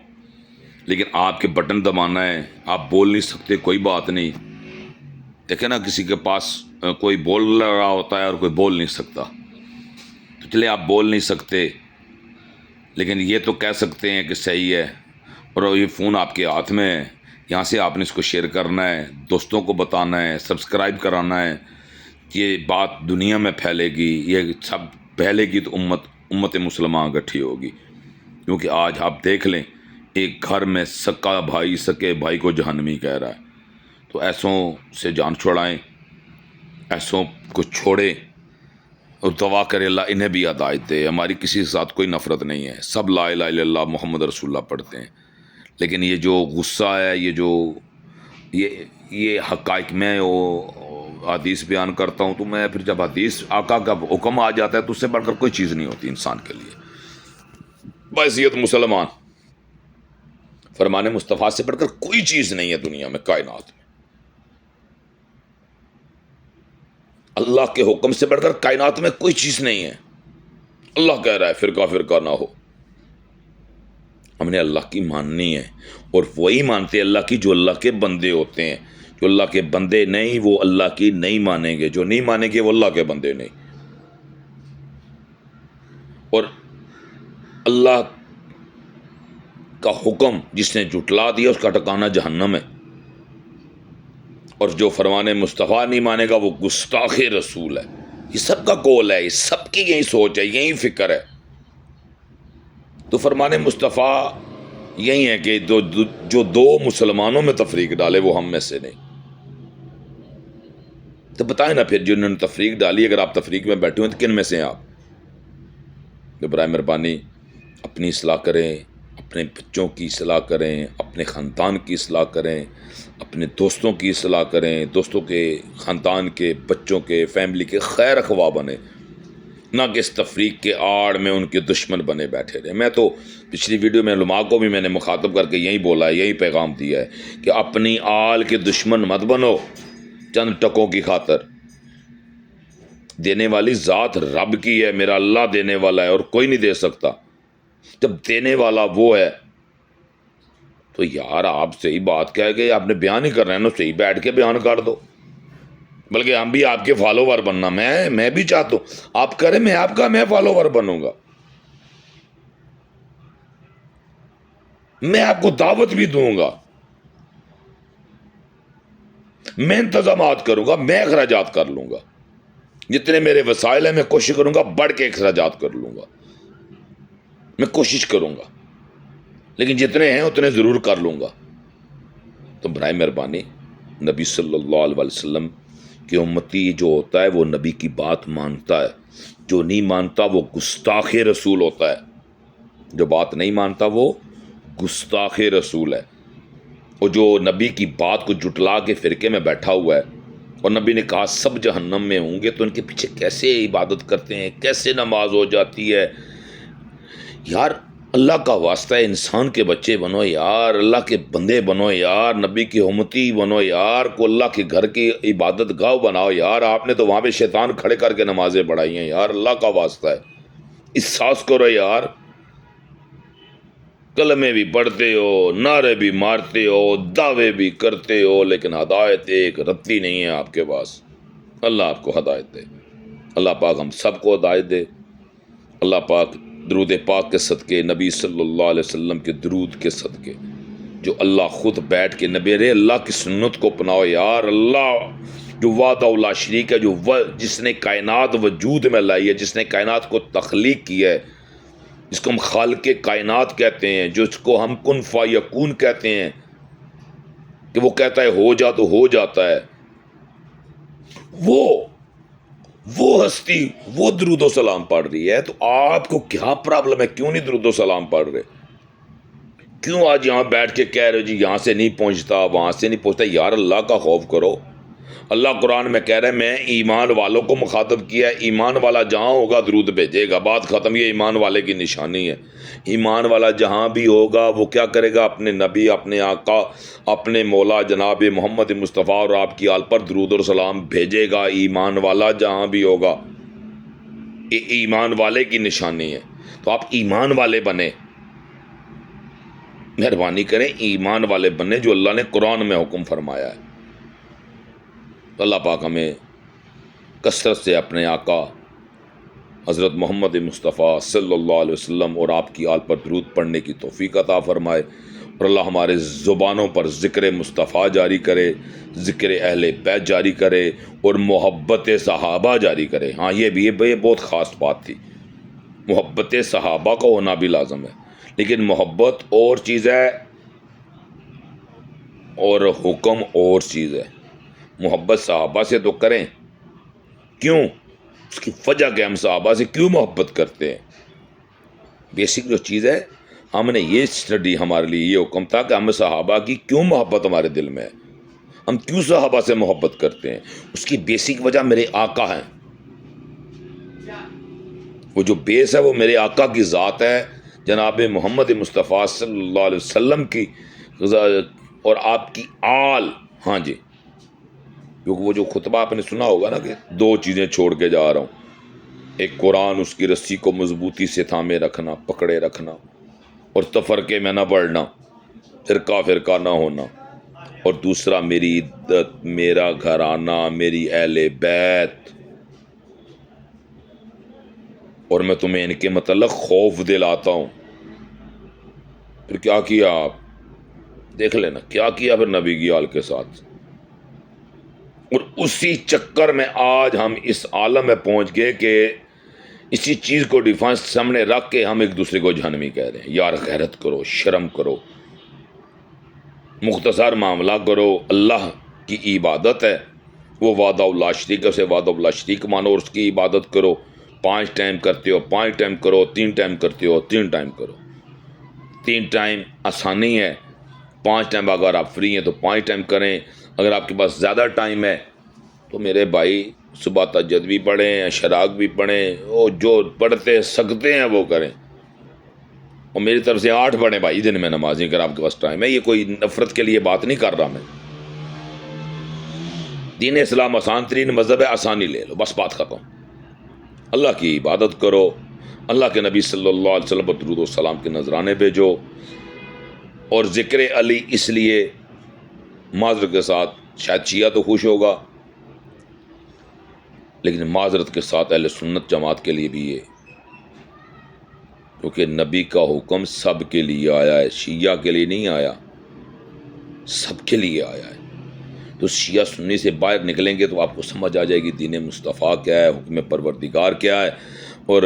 Speaker 1: لیکن آپ کے بٹن دبانا ہے، آپ بول نہیں سکتے، کوئی بات نہیں، دیکھیں نا کسی کے پاس کوئی بول رہا ہوتا ہے اور کوئی بول نہیں سکتا، تو چلے آپ بول نہیں سکتے لیکن یہ تو کہہ سکتے ہیں کہ صحیح ہے، اور یہ فون آپ کے ہاتھ میں ہے، یہاں سے آپ نے اس کو شیئر کرنا ہے، دوستوں کو بتانا ہے، سبسکرائب کرانا ہے، یہ بات دنیا میں پھیلے گی، یہ سب پھیلے گی تو امت مسلمان اکٹھی ہوگی۔ کیونکہ آج آپ دیکھ لیں ایک گھر میں سکا بھائی سکے بھائی کو جہنمی کہہ رہا ہے، تو ایسوں سے جان چھوڑائیں، ایسوں کو چھوڑیں، اور دعا کرے اللہ انہیں بھی ہدایت دے۔ ہماری کسی کے ساتھ کوئی نفرت نہیں ہے، سب لا الہ الا اللہ محمد رسول اللہ پڑھتے ہیں، لیکن یہ جو غصہ ہے، یہ حقائق میں حدیث بیان کرتا ہوں، تو میں پھر جب حدیث آقا کا حکم آ جاتا ہے تو اس سے بڑھ کر کوئی چیز نہیں ہوتی انسان کے لیے۔ بحیثیت مسلمان فرمان مصطفیٰ سے بڑھ کر کوئی چیز نہیں ہے دنیا میں، کائنات میں، اللہ کے حکم سے بڑھ کر کائنات میں کوئی چیز نہیں ہے۔ اللہ کہہ رہا ہے فرقہ فرقہ نہ ہو، ہم نے اللہ کی ماننی ہے، اور وہی مانتے اللہ کی جو اللہ کے بندے ہوتے ہیں، جو اللہ کے بندے نہیں وہ اللہ کی نہیں مانیں گے، جو نہیں مانیں گے وہ اللہ کے بندے نہیں۔ اور اللہ کا حکم جس نے جھٹلا دیا اس کا ٹھکانہ جہنم ہے، اور جو فرمان مصطفیٰ نہیں مانے گا وہ گستاخ رسول ہے۔ یہ سب کا قول ہے، یہ سب کی یہی سوچ ہے، یہی فکر ہے۔ تو فرمان مصطفیٰ یہی ہے کہ جو دو مسلمانوں میں تفریق ڈالے وہ ہم میں سے نہیں۔ تو بتائیں نا پھر جنہوں نے تفریق ڈالی، اگر آپ تفریق میں بیٹھے ہوئے تو کن میں سے ہیں آپ؟ برائے مہربانی اپنی اصلاح کریں، اپنے بچوں کی اصلاح کریں، اپنے خاندان کی اصلاح کریں، اپنے دوستوں کی اصلاح کریں، دوستوں کے خاندان کے بچوں کے فیملی کے خیر خواہ بنے، نہ کہ اس تفریق کے آڑ میں ان کے دشمن بنے بیٹھے رہے۔ میں تو پچھلی ویڈیو میں علماء کو بھی میں نے مخاطب کر کے یہی بولا ہے، یہی پیغام دیا ہے کہ اپنی آل کے دشمن مت بنو چند ٹکوں کی خاطر۔ دینے والی ذات رب کی ہے، میرا اللہ دینے والا ہے اور کوئی نہیں دے سکتا۔ جب دینے والا وہ ہے تو یار آپ صحیح بات کہہ گئے، آپ نے بیان ہی کر رہے ہیں نا، صحیح بیٹھ کے بیان کر دو، بلکہ ہم بھی آپ کے فالوور بننا، میں بھی چاہتا ہوں آپ کریں، میں فالوور بنوں گا، میں آپ کو دعوت بھی دوں گا، میں انتظامات کروں گا، میں اخراجات کر لوں گا، جتنے میرے وسائل ہیں میں کوشش کروں گا بڑھ کے اخراجات کر لوں گا، میں کوشش کروں گا، لیکن جتنے ہیں اتنے ضرور کر لوں گا۔ تو برائے مہربانی نبی صلی اللہ علیہ وسلم کہ امتی جو ہوتا ہے وہ نبی کی بات مانتا ہے، جو نہیں مانتا وہ گستاخ رسول ہوتا ہے، جو بات نہیں مانتا وہ گستاخ رسول ہے، اور جو نبی کی بات کو جٹلا کے فرقے میں بیٹھا ہوا ہے، اور نبی نے کہا سب جہنم میں ہوں گے، تو ان کے پیچھے کیسے عبادت کرتے ہیں، کیسے نماز ہو جاتی ہے؟ یار اللہ کا واسطہ ہے، انسان کے بچے بنو یار، اللہ کے بندے بنو یار، نبی کی امتی بنو یار، کو اللہ کے گھر کی عبادت گاہ بناؤ یار۔ آپ نے تو وہاں پہ شیطان کھڑے کر کے نمازیں پڑھائی ہیں یار، اللہ کا واسطہ ہے احساس کرو یار۔ کلمے بھی پڑھتے ہو، نعرے بھی مارتے ہو، دعوے بھی کرتے ہو، لیکن ہدایت ایک رتی نہیں ہے آپ کے پاس۔ اللہ آپ کو ہدایت دے، اللہ پاک ہم سب کو ہدایت دے۔ اللہ پاک درود پاک کے صدقے، نبی صلی اللہ علیہ وسلم کے درود کے صدقے، جو اللہ خود بیٹھ کے نبی رے اللہ کی سنت کو اپناؤ یار۔ اللہ جو وحدہ لا شریک ہے، جس نے کائنات وجود میں لائی ہے، جس نے کائنات کو تخلیق کی ہے، جس کو ہم خالق کائنات کہتے ہیں، جس کو ہم کن فیکون کہتے ہیں، کہ وہ کہتا ہے ہو جا تو ہو جاتا ہے، وہ ہستی وہ درود و سلام پڑھ رہی ہے، تو آپ کو کیا پرابلم ہے؟ کیوں نہیں درود و سلام پڑھ رہے؟ کیوں آج یہاں بیٹھ کے کہہ رہے ہو جی یہاں سے نہیں پہنچتا، وہاں سے نہیں پہنچتا؟ یار اللہ کا خوف کرو۔ اللہ قرآن میں کہہ رہا ہے میں ایمان والوں کو مخاطب کیا ہے، ایمان والا جہاں ہوگا درود بھیجے گا، بات ختم۔ یہ ایمان والے کی نشانی ہے۔ ایمان والا جہاں بھی ہوگا وہ کیا کرے گا؟ اپنے نبی، اپنے آقا، اپنے مولا جناب محمد مصطفیٰ اور آپ کی آل پر درود اور سلام بھیجے گا۔ ایمان والا جہاں بھی ہوگا، یہ ایمان والے کی نشانی ہے۔ تو آپ ایمان والے بنے، مہربانی کریں ایمان والے بننے جو اللہ نے قرآن میں حکم فرمایا ہے۔ اللہ پاک ہمیں کثرت سے اپنے آقا حضرت محمد مصطفیٰ صلی اللہ علیہ وسلم اور آپ کی آل پر درود پڑھنے کی توفیق عطا فرمائے، اور اللہ ہمارے زبانوں پر ذکر مصطفیٰ جاری کرے، ذکر اہل بیت جاری کرے، اور محبت صحابہ جاری کرے۔ ہاں یہ بہت خاص بات تھی، محبت صحابہ کا ہونا بھی لازم ہے، لیکن محبت اور چیز ہے اور حکم اور چیز ہے۔ محبت صحابہ سے تو کریں، کیوں؟ اس کی وجہ کہ ہم صحابہ سے کیوں محبت کرتے ہیں؟ بیسک جو چیز ہے، ہم نے یہ اسٹڈی، ہمارے لیے یہ حکم تھا کہ ہم صحابہ کی کیوں محبت ہمارے دل میں ہے، ہم کیوں صحابہ سے محبت کرتے ہیں۔ اس کی بیسک وجہ میرے آقا ہیں، وہ جو بیس ہے وہ میرے آقا کی ذات ہے، جناب محمد مصطفیٰ صلی اللہ علیہ وسلم کی اور آپ کی آل۔ ہاں جی، کیونکہ وہ جو خطبہ آپ نے سنا ہوگا نا کہ دو چیزیں چھوڑ کے جا رہا ہوں، ایک قرآن، اس کی رسی کو مضبوطی سے تھامے رکھنا، پکڑے رکھنا، اور تفرقے میں نہ بڑھنا، فرقہ فرقہ نہ ہونا، اور دوسرا میری عدت، میرا گھرانہ، میری اہل بیت، اور میں تمہیں ان کے متعلق خوف دلاتا ہوں۔ پھر کیا کیا آپ دیکھ لینا، کیا کیا پھر نبی کی آل کے ساتھ، اور اسی چکر میں آج ہم اس عالم میں پہنچ گئے کہ اسی چیز کو ڈیفینس سامنے رکھ کے ہم ایک دوسرے کو جہنمی کہہ رہے ہیں۔ یار غیرت کرو، شرم کرو، مختصر معاملہ کرو، اللہ کی عبادت ہے، وہ وحدہ لا شریک ہے، اسے وحدہ لا شریک مانو اور اس کی عبادت کرو۔ 5 ٹائم کرتے ہو 5 ٹائم کرو، 3 ٹائم کرتے ہو 3 ٹائم کرو۔ 3 ٹائم آسانی ہے، 5 ٹائم اگر آپ فری ہیں تو 5 ٹائم کریں۔ اگر آپ کے پاس زیادہ ٹائم ہے تو میرے بھائی صبح تہجد بھی پڑھیں، اشراق بھی پڑھیں، وہ جو پڑھتے سکتے ہیں وہ کریں، اور میری طرف سے 8 پڑھیں بھائی دن میں نمازیں اگر آپ کے پاس ٹائم ہے۔ یہ کوئی نفرت کے لیے بات نہیں کر رہا میں، دین اسلام آسان ترین مذہب ہے، آسانی لے لو، بس بات ختم۔ اللہ کی عبادت کرو، اللہ کے نبی صلی اللہ علیہ وسلم پر درود و سلام کے نذرانے بھیجو، اور ذکر علی اس لیے معذرت کے ساتھ، شاید شیعہ تو خوش ہوگا، لیکن معذرت کے ساتھ اہل سنت جماعت کے لیے بھی یہ، کیونکہ نبی کا حکم سب کے لیے آیا ہے، شیعہ کے لیے نہیں آیا، سب کے لیے آیا ہے۔ تو شیعہ سنی سے باہر نکلیں گے تو آپ کو سمجھ آ جائے گی دین مصطفیٰ کیا ہے، حکم پروردگار کیا ہے، اور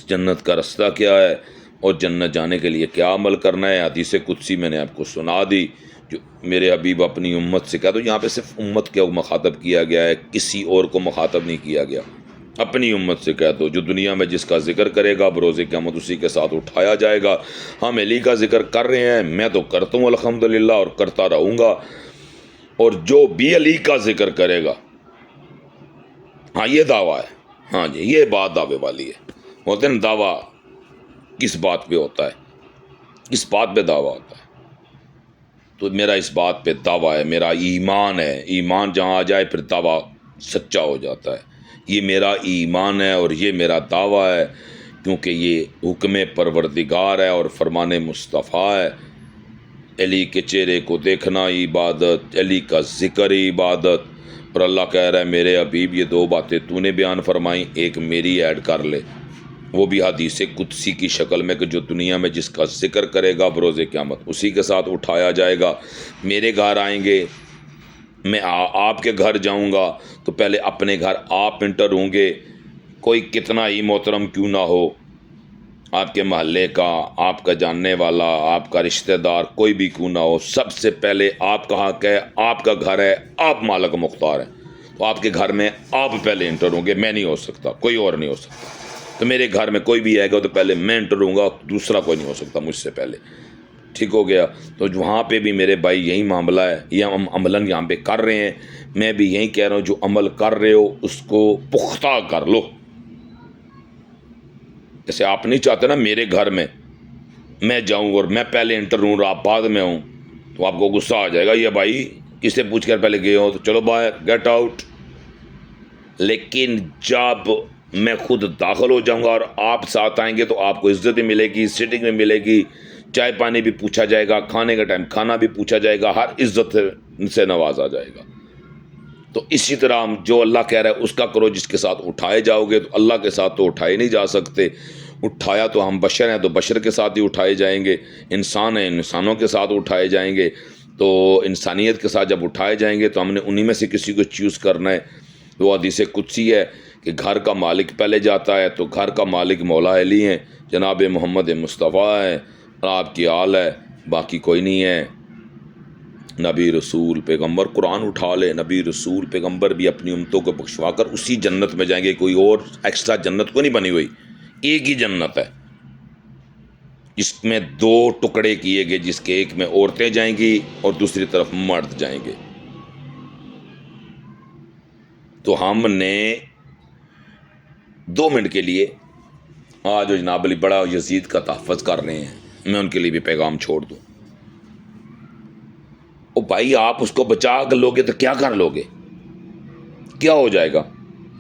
Speaker 1: جنت کا رستہ کیا ہے، اور جنت جانے کے لیے کیا عمل کرنا ہے۔ حدیث قدسی میں نے آپ کو سنا دی، جو میرے حبیب اپنی امت سے کہا، تو یہاں پہ صرف امت کو مخاطب کیا گیا ہے، کسی اور کو مخاطب نہیں کیا گیا۔ اپنی امت سے کہہ دو، جو دنیا میں جس کا ذکر کرے گا بروز قیامت اسی کے ساتھ اٹھایا جائے گا۔ ہم علی کا ذکر کر رہے ہیں، میں تو کرتا ہوں الحمدللہ اور کرتا رہوں گا، اور جو بھی علی کا ذکر کرے گا، ہاں یہ دعویٰ ہے، ہاں جی یہ بات دعوے والی ہے۔ ہوتے ہیں دعویٰ کس بات پہ ہوتا ہے، کس بات پہ دعویٰ ہوتا ہے؟ تو میرا اس بات پہ دعویٰ ہے، میرا ایمان ہے، ایمان جہاں آ جائے پھر دعویٰ سچا ہو جاتا ہے۔ یہ میرا ایمان ہے اور یہ میرا دعویٰ ہے، کیونکہ یہ حکم پروردگار ہے اور فرمان مصطفیٰ ہے۔ علی کے چہرے کو دیکھنا عبادت، علی کا ذکر عبادت، اور اللہ کہہ رہا ہے میرے حبیب یہ دو باتیں تو نے بیان فرمائیں، ایک میری ایڈ کر لے، وہ بھی حدیث قدسی کی شکل میں، کہ جو دنیا میں جس کا ذکر کرے گا بروز قیامت اسی کے ساتھ اٹھایا جائے گا۔ میرے گھر آئیں گے، میں آپ کے گھر جاؤں گا تو پہلے اپنے گھر آپ انٹر ہوں گے، کوئی کتنا ہی محترم کیوں نہ ہو، آپ کے محلے کا، آپ کا جاننے والا، آپ کا رشتہ دار کوئی بھی کیوں نہ ہو، سب سے پہلے آپ کا حق ہے، آپ کا گھر ہے، آپ مالک مختار ہیں، تو آپ کے گھر میں آپ پہلے انٹر ہوں گے، میں نہیں ہو سکتا، کوئی اور نہیں ہو سکتا۔ تو میرے گھر میں کوئی بھی آئے گا تو پہلے میں انٹر ہوں گا، دوسرا کوئی نہیں ہو سکتا مجھ سے پہلے، ٹھیک ہو گیا؟ تو وہاں پہ بھی میرے بھائی یہی معاملہ ہے، یہ ہم عملاً یہاں پہ کر رہے ہیں۔ میں بھی یہی کہہ رہا ہوں، جو عمل کر رہے ہو اس کو پختہ کر لو۔ جیسے آپ نہیں چاہتے نا میرے گھر میں میں جاؤں اور میں پہلے انٹر ہوں اور آپ بعد میں ہوں، تو آپ کو غصہ آ جائے گا، یہ بھائی کس سے پوچھ کر پہلے گئے ہو، تو چلو باہر، گیٹ آؤٹ۔ لیکن جب میں خود داخل ہو جاؤں گا اور آپ ساتھ آئیں گے تو آپ کو عزت بھی ملے گی، سیٹنگ میں ملے گی، چائے پانی بھی پوچھا جائے گا، کھانے کا ٹائم کھانا بھی پوچھا جائے گا، ہر عزت سے نوازا جائے گا۔ تو اسی طرح ہم جو اللہ کہہ رہا ہے اس کا کرو، جس کے ساتھ اٹھائے جاؤ گے، تو اللہ کے ساتھ تو اٹھائے نہیں جا سکتے، اٹھایا تو ہم بشر ہیں تو بشر کے ساتھ ہی اٹھائے جائیں گے، انسان ہیں انسانوں کے ساتھ اٹھائے جائیں گے، تو انسانیت کے ساتھ جب اٹھائے جائیں گے تو ہم نے انہی میں سے کسی کو چوز کرنا ہے۔ وہ حدیث قدسی ہے کہ گھر کا مالک پہلے جاتا ہے، تو گھر کا مالک مولا علی ہیں، جناب محمد مصطفیٰ ہیں، اور آپ کی آل ہے، باقی کوئی نہیں ہے۔ نبی رسول پیغمبر قرآن اٹھا لے، نبی رسول پیغمبر بھی اپنی امتوں کو بخشوا کر اسی جنت میں جائیں گے، کوئی اور ایکسٹرا جنت کو نہیں بنی ہوئی، ایک ہی جنت ہے جس میں دو ٹکڑے کیے گئے، جس کے ایک میں عورتیں جائیں گی اور دوسری طرف مرد جائیں گے۔ تو ہم نے 2 منٹ کے لیے آج جو جناب علی بڑا یزید کا تحفظ کر رہے ہیں، میں ان کے لیے بھی پیغام چھوڑ دوں۔ او بھائی آپ اس کو بچا کر لوگے تو کیا کر لوگے، کیا ہو جائے گا؟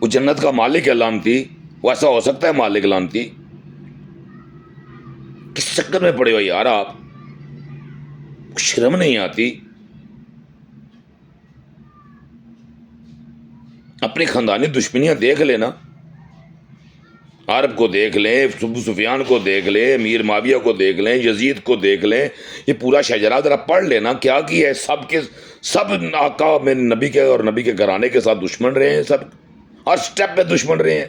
Speaker 1: وہ جنت کا مالک ہے لعنتی، وہ ایسا ہو سکتا ہے مالک لعنتی؟ کس چکر میں پڑے ہو یار آپ، شرم نہیں آتی؟ اپنی خاندانی دشمنیاں دیکھ لینا، عرب کو دیکھ لیں، ابو سفیان کو دیکھ لیں، امیر معاویہ کو دیکھ لیں، یزید کو دیکھ لیں، یہ پورا شجرہ ذرا پڑھ لینا کیا ہے، سب کے سب آقا میں نبی کے اور نبی کے گھرانے کے ساتھ دشمن رہے ہیں، سب ہر سٹیپ پہ دشمن رہے ہیں۔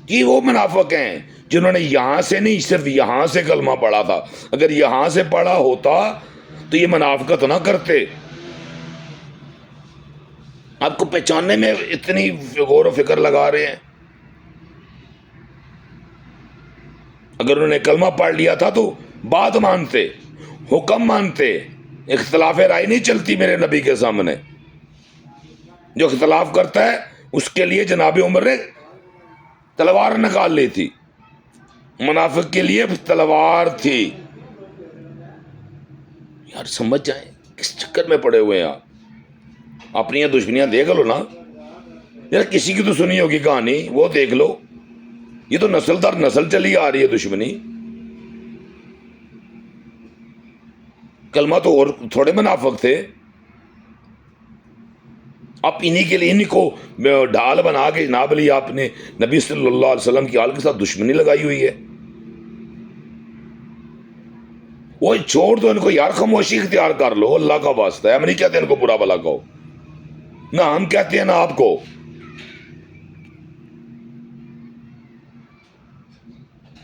Speaker 1: یہ وہ منافق ہیں جنہوں نے یہاں سے نہیں صرف یہاں سے کلمہ پڑھا تھا، اگر یہاں سے پڑھا ہوتا تو یہ منافقت نہ کرتے۔ آپ کو پہچاننے میں اتنی غور و فکر لگا رہے ہیں، اگر انہوں نے کلمہ پڑھ لیا تھا تو بات مانتے، حکم مانتے، اختلاف رائے نہیں چلتی میرے نبی کے سامنے۔ جو اختلاف کرتا ہے اس کے لیے جناب عمر نے تلوار نکال لی تھی، منافق کے لیے تلوار تھی۔ یار سمجھ جائیں کس چکر میں پڑے ہوئے ہیں آپ، اپنی دشمنیاں دیکھ لو نا یار، کسی کی تو سنی ہوگی کہانی، وہ دیکھ لو، یہ تو نسل در نسل چلی آ رہی ہے دشمنی۔ کلمہ تو اور تھوڑے منافق تھے، اب انہی کے لیے انہی کو ڈھال بنا کے جناب علی آپ نے نبی صلی اللہ علیہ وسلم کی آل کے ساتھ دشمنی لگائی ہوئی ہے۔ وہ چھوڑ دو ان کو یار، خاموشی اختیار کر لو، اللہ کا واسطہ ہے. ہم نہیں کہتے ان کو برا بھلا کہو، نہ ہم کہتے ہیں نہ آپ کو.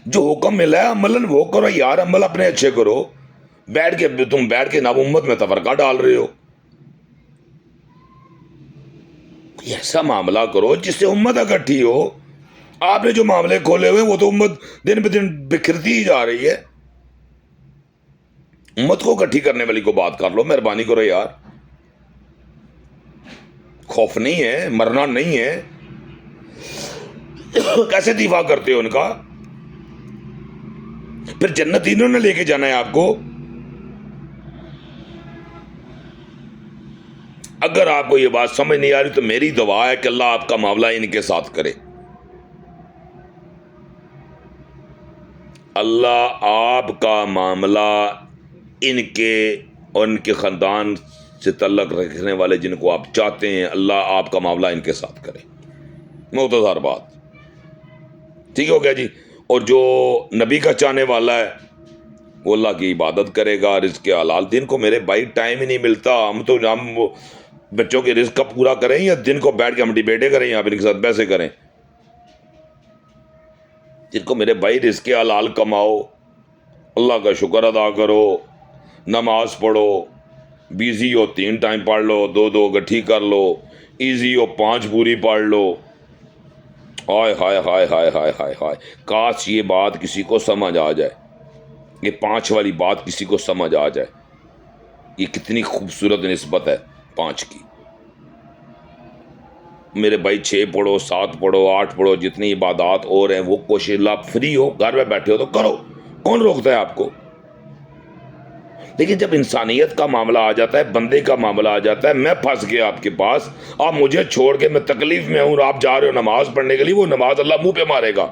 Speaker 1: جو حکم ملا ہے عملاً وہ کرو یار، عمل اپنے اچھے کرو. تم بیٹھ کے نام امت میں تفرقہ ڈال رہے ہو. کوئی ایسا معاملہ کرو جس سے امت اکٹھی ہو. آپ نے جو معاملے کھولے ہوئے وہ تو امت دن بہ دن بکھرتی ہی جا رہی ہے. امت کو اکٹھی کرنے والی کو بات کر لو، مہربانی کرو یار. خوف نہیں ہے، مرنا نہیں ہے. کیسے دفاع کرتے ہو ان کا؟ پھر جنت انہوں نے لے کے جانا ہے آپ کو. اگر آپ کو یہ بات سمجھ نہیں آ رہی تو میری دعا ہے کہ اللہ آپ کا معاملہ ان کے ساتھ کرے. اللہ آپ کا معاملہ ان کے اور ان کے خاندان سے تعلق رکھنے والے جن کو آپ چاہتے ہیں، اللہ آپ کا معاملہ ان کے ساتھ کرے. مختصر بات ٹھیک ہو گیا جی. اور جو نبی کا چاہنے والا ہے وہ اللہ کی عبادت کرے گا، رزق کے حلال. دن کو میرے بھائی ٹائم ہی نہیں ملتا. ہم بچوں کے رزق کا پورا کریں یا دن کو بیٹھ کے ہم ڈیبیٹیں کریں یا پھر ان کے ساتھ بحثیں کریں؟ جن کو میرے بھائی رزق حلال کماؤ، اللہ کا شکر ادا کرو، نماز پڑھو. بیزی ہو 3 ٹائم پڑھ لو، 2 گٹھی کر لو. ایزی ہو 5 پوری پڑھ لو. ہائے ہائے ہائے ہائے ہائے ہائے ہائے، کاش یہ بات کسی کو سمجھ آ جائے، یہ 5 والی بات کسی کو سمجھ آ جائے. یہ کتنی خوبصورت نسبت ہے 5 کی. میرے بھائی 6 پڑھو، 7 پڑھو، 8 پڑھو، جتنی عبادات اور ہیں وہ کوشش. اللہ فری ہو، گھر میں بیٹھے ہو تو کرو، کون روکتا ہے آپ کو؟ لیکن جب انسانیت کا معاملہ آ جاتا ہے، بندے کا معاملہ آ جاتا ہے، میں پھنس گیا آپ کے پاس، آپ مجھے چھوڑ کے میں تکلیف میں ہوں، آپ جا رہے ہو نماز پڑھنے کے لیے، وہ نماز اللہ منہ پہ مارے گا.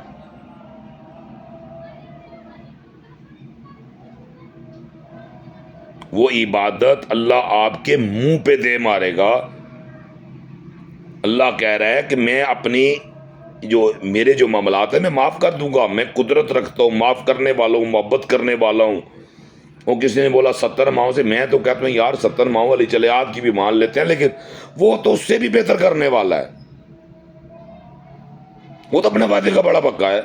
Speaker 1: وہ عبادت اللہ آپ کے منہ پہ دے مارے گا. اللہ کہہ رہا ہے کہ میں اپنی میرے جو معاملات ہیں میں معاف کر دوں گا. میں قدرت رکھتا ہوں، معاف کرنے والا ہوں، محبت کرنے والا ہوں. وہ کسی نے بولا 70 ماہوں سے، میں تو کہتا ہوں یار 70 ماہوں والی چلے آپ کی بھی مان لیتے ہیں، لیکن وہ تو اس سے بھی بہتر کرنے والا ہے. وہ تو اپنے وعدے کا بڑا پکا ہے.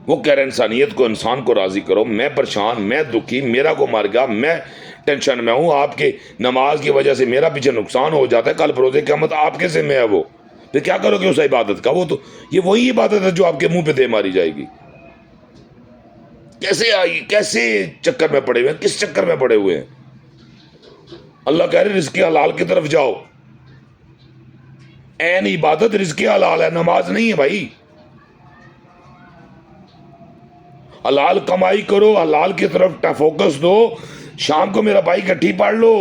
Speaker 1: وہ کہہ رہے انسانیت کو، انسان کو راضی کرو. میں پریشان، میں دکھی، میرا کو مر گیا، میں ٹینشن میں ہوں. آپ کے نماز کی وجہ سے میرا پیچھے نقصان ہو جاتا ہے، کل بروز قیامت آپ کے ذمہ ہے. وہ پھر کیا کرو گے اس عبادت کا؟ وہ تو یہ وہی عبادت ہے جو آپ کے منہ پہ دے ماری جائے گی. کیسے آئی؟ کیسے چکر میں پڑے ہوئے ہیں؟ کس چکر میں پڑے ہوئے ہیں؟ اللہ کہہ رہے رزق حلال کی طرف جاؤ. عین عبادت رزق حلال ہے، نماز نہیں ہے بھائی. حلال کمائی کرو، حلال کی طرف فوکس دو. شام کو میرا بھائی گٹھی پڑھ لو.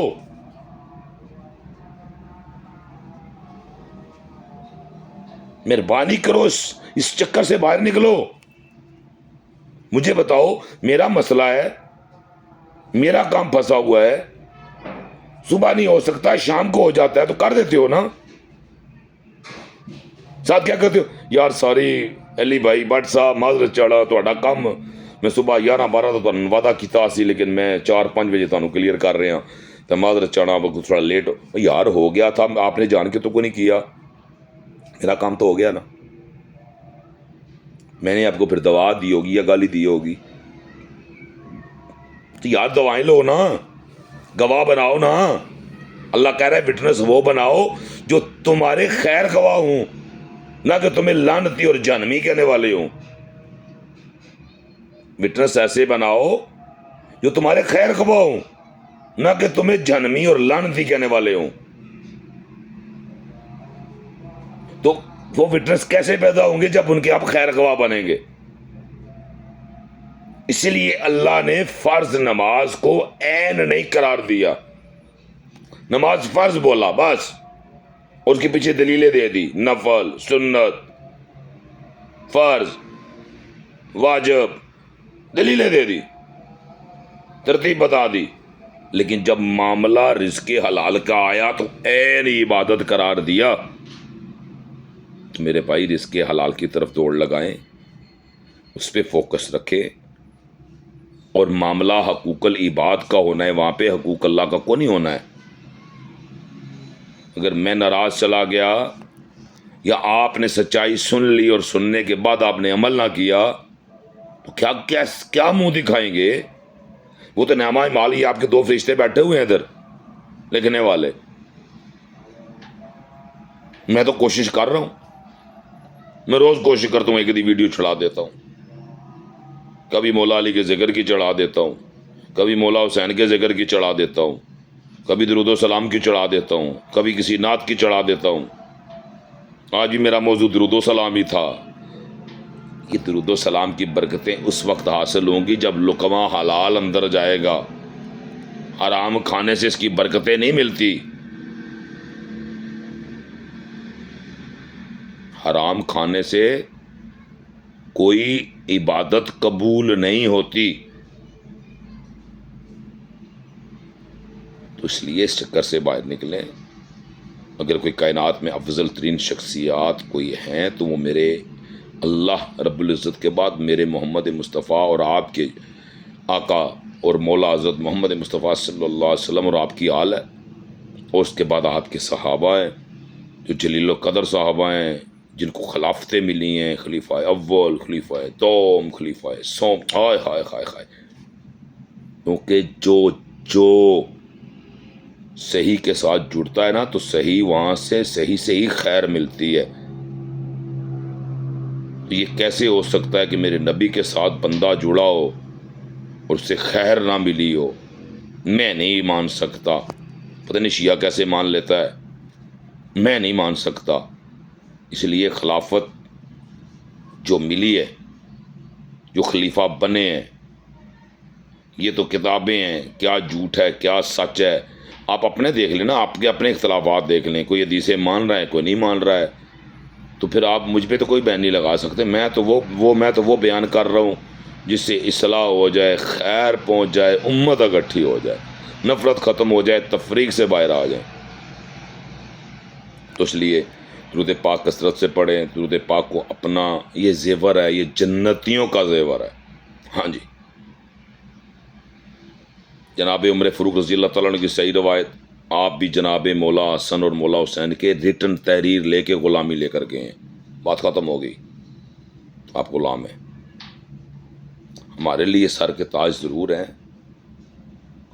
Speaker 1: مہربانی کرو، اس چکر سے باہر نکلو. مجھے بتاؤ، میرا مسئلہ ہے، میرا کام پھنسا ہوا ہے، صبح نہیں ہو سکتا، شام کو ہو جاتا ہے تو کر دیتے ہو نا. ساتھ کیا کرتے ہو؟ یار ساری علی بھائی بٹ صاحب معذرت چاڑا تہاڈا کم میں صبح 11-12 تو تہاڈا وعدہ کیتا سی، لیکن میں 4-5 بجے تہاڈوں کلیئر کر رہے ہاں تو معذرت چاڑا تھوڑا لیٹ ہو. یار ہو گیا تھا، آپ نے جان کے تو کوئی نہیں کیا، میرا کام تو ہو گیا نا. میں نے آپ کو پھر دوا دی ہوگی یا گالی دی ہوگی تو یار دوائیں لو نا، گواہ بناؤ نا. اللہ کہہ رہا ہے وٹنس وہ بناؤ جو تمہارے خیر گواہ ہوں، نہ کہ تمہیں لعنتی اور جہنمی کہنے والے ہوں. وٹنس ایسے بناؤ جو تمہارے خیر گواہ ہوں، نہ کہ تمہیں جہنمی اور لعنتی کہنے والے ہوں. تو وہ وٹنس کیسے پیدا ہوں گے؟ جب ان کے آپ خیر گواہ بنیں گے. اسی لیے اللہ نے فرض نماز کو عین نہیں قرار دیا. نماز فرض بولا بس، اس کے پیچھے دلیلیں دے دی، نفل، سنت، فرض، واجب، دلیلیں دے دی، ترتیب بتا دی. لیکن جب معاملہ رزق حلال کا آیا تو عین عبادت قرار دیا. تو میرے بھائی رزق حلال کی طرف دوڑ لگائیں، اس پہ فوکس رکھیں. اور معاملہ حقوق العباد کا ہونا ہے، وہاں پہ حقوق اللہ کا کو نہیں ہونا ہے۔ اگر میں ناراض چلا گیا یا آپ نے سچائی سن لی اور سننے کے بعد آپ نے عمل نہ کیا تو کیا منہ دکھائیں گے؟ وہ تو نعمہ مالی آپ کے 2 فرشتے بیٹھے ہوئے ہیں ادھر لکھنے والے۔ میں تو کوشش کر رہا ہوں، میں روز کوشش کرتا ہوں، ایک آدھی ویڈیو چڑھا دیتا ہوں، کبھی مولا علی کے ذکر کی چڑھا دیتا ہوں، کبھی مولا حسین کے ذکر کی چڑھا دیتا ہوں، کبھی درود و سلام کی چڑھا دیتا ہوں، کبھی کسی نعت کی چڑھا دیتا ہوں۔ آج بھی میرا موضوع درود و سلام ہی تھا۔ یہ درود و سلام کی برکتیں اس وقت حاصل ہوں گی جب لقمہ حلال اندر جائے گا، حرام کھانے سے اس کی برکتیں نہیں ملتی۔ حرام کھانے سے کوئی عبادت قبول نہیں ہوتی، تو اس لیے اس چکر سے باہر نکلیں۔ اگر کوئی کائنات میں افضل ترین شخصیات کوئی ہیں تو وہ میرے اللہ رب العزت کے بعد میرے محمد مصطفیٰ اور آپ کے آقا اور مولا حضرت محمد مصطفیٰ صلی اللہ علیہ وسلم اور آپ کی آل ہے، اور اس کے بعد آپ کے صحابہ ہیں جو جلیل القدر صحابہ ہیں، جن کو خلافتیں ملی ہیں، خلیفہ اول، خلیفہ دوم، خلیفہ سوم، ہائے ہائے ہائے ہائے۔ کیونکہ جو صحیح کے ساتھ جڑتا ہے نا تو صحیح وہاں سے صحیح خیر ملتی ہے۔ تو یہ کیسے ہو سکتا ہے کہ میرے نبی کے ساتھ بندہ جڑا ہو اور اسے خیر نہ ملی ہو؟ میں نہیں مان سکتا۔ پتہ نہیں شیعہ کیسے مان لیتا ہے، میں نہیں مان سکتا۔ اس لیے خلافت جو ملی ہے، جو خلیفہ بنے ہیں، یہ تو کتابیں ہیں، کیا جھوٹ ہے کیا سچ ہے آپ اپنے دیکھ لیں نا، آپ کے اپنے اختلافات دیکھ لیں، کوئی حدیثیں مان رہا ہے کوئی نہیں مان رہا ہے، تو پھر آپ مجھ پہ تو کوئی بین نہیں لگا سکتے۔ میں تو وہ بیان کر رہا ہوں جس سے اصلاح ہو جائے، خیر پہنچ جائے، امت اکٹھی ہو جائے، نفرت ختم ہو جائے، تفریق سے باہر آ جائیں۔ تو اس لیے درود پاک کثرت سے پڑھیں۔ درود پاک کو اپنا یہ زیور ہے، یہ جنتیوں کا زیور ہے۔ ہاں جی، جناب عمر فاروق رضی اللہ تعالیٰ عنہ کی صحیح روایت، آپ بھی جناب مولا حسن اور مولا حسین کے ریٹن تحریر لے کے غلامی لے کر گئے ہیں، بات ختم ہو گئی، آپ غلام ہیں۔ ہمارے لیے سر کے تاج ضرور ہیں،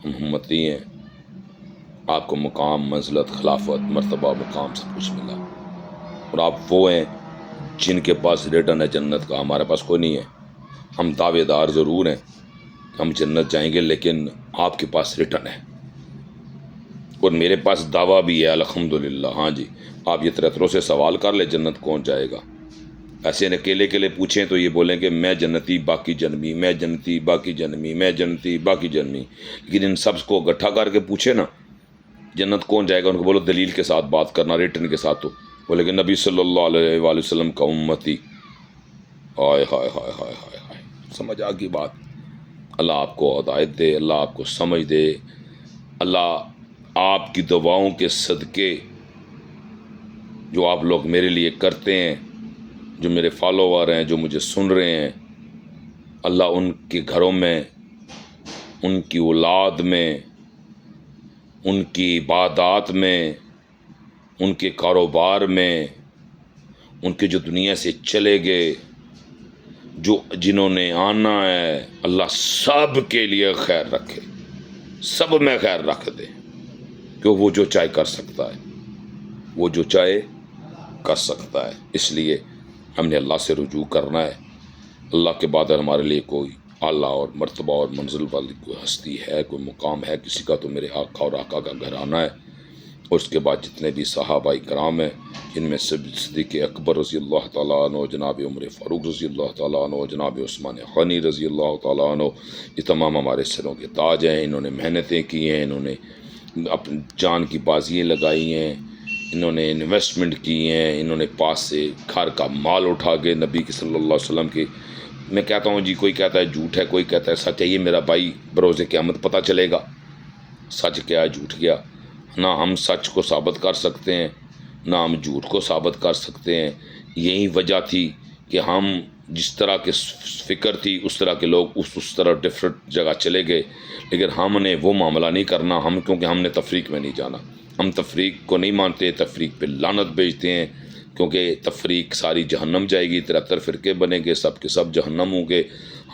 Speaker 1: ہم امتی ہیں، آپ کو مقام، منزلت، خلافت، مرتبہ، مقام سب کچھ ملا، اور آپ وہ ہیں جن کے پاس ریٹن ہے جنت کا، ہمارے پاس کوئی نہیں ہے۔ ہم دعوے دار ضرور ہیں، ہم جنت جائیں گے، لیکن آپ کے پاس ریٹن ہے، اور میرے پاس دعویٰ بھی ہے الحمدللہ۔ ہاں جی، آپ یہ طرح سے سوال کر لیں جنت کون جائے گا، ایسے اکیلے پوچھیں تو یہ بولیں کہ میں جنتی باقی جنمی، میں جنتی باقی جنمی، میں جنتی باقی جنمی، لیکن ان سب کو اکٹھا کر کے پوچھے نا جنت کون جائے گا، ان کو بولو دلیل کے ساتھ بات کرنا، ریٹن کے ساتھ، تو بولے کہ نبی صلی اللہ علیہ وآلہ وسلم کا امتی۔ ہائے ہائے ہائے ہائے ہائے ہائے، سمجھ آ گئی بات؟ اللہ آپ کو ہدایت دے، اللہ آپ کو سمجھ دے، اللہ آپ کی دعاؤں کے صدقے جو آپ لوگ میرے لیے کرتے ہیں، جو میرے فالوور ہیں، جو مجھے سن رہے ہیں، اللہ ان کے گھروں میں، ان کی اولاد میں، ان کی عبادات میں، ان کے کاروبار میں، ان کے جو دنیا سے چلے گئے، جو جنہوں نے آنا ہے، اللہ سب کے لیے خیر رکھے، سب میں خیر رکھ دے، کہ وہ جو چاہے کر سکتا ہے، وہ جو چاہے کر سکتا ہے۔ اس لیے ہم نے اللہ سے رجوع کرنا ہے۔ اللہ کے بعد ہمارے لیے کوئی اعلیٰ اور مرتبہ اور منزل والی کوئی ہستی ہے، کوئی مقام ہے کسی کا، تو میرے آقا اور آقا کا گھرانہ ہے، اور اس کے بعد جتنے بھی صحابہ کرام ہیں، جن میں صدیق اکبر رضی اللہ تعالیٰ عنہ، جناب عمر فاروق رضی اللہ تعالیٰ عنہ، جناب عثمان غنی رضی اللہ تعالیٰ عنہ، یہ تمام ہمارے سروں کے تاج ہیں۔ انہوں نے محنتیں کی ہیں، انہوں نے اپنی جان کی بازیاں لگائی ہیں، انہوں نے انویسٹمنٹ کی ہیں، انہوں نے پاس سے گھر کا مال اٹھا کے نبی کی صلی اللہ علیہ وسلم کی، میں کہتا ہوں جی، کوئی کہتا ہے جھوٹ ہے، کوئی کہتا ہے سچ ہے، یہ میرا بھائی بروز قیامت پتہ چلے گا سچ کیا ہے جھوٹ کیا۔ نہ ہم سچ کو ثابت کر سکتے ہیں، نہ ہم جھوٹ کو ثابت کر سکتے ہیں۔ یہی وجہ تھی کہ ہم جس طرح کی فکر تھی اس طرح کے لوگ اس طرح ڈفرینٹ جگہ چلے گئے، لیکن ہم نے وہ معاملہ نہیں کرنا، کیونکہ ہم نے تفریق میں نہیں جانا، ہم تفریق کو نہیں مانتے، تفریق پہ لعنت بھیجتے ہیں، کیونکہ تفریق ساری جہنم جائے گی، 73 فرقے بنیں گے، سب کے سب جہنم ہوں گے،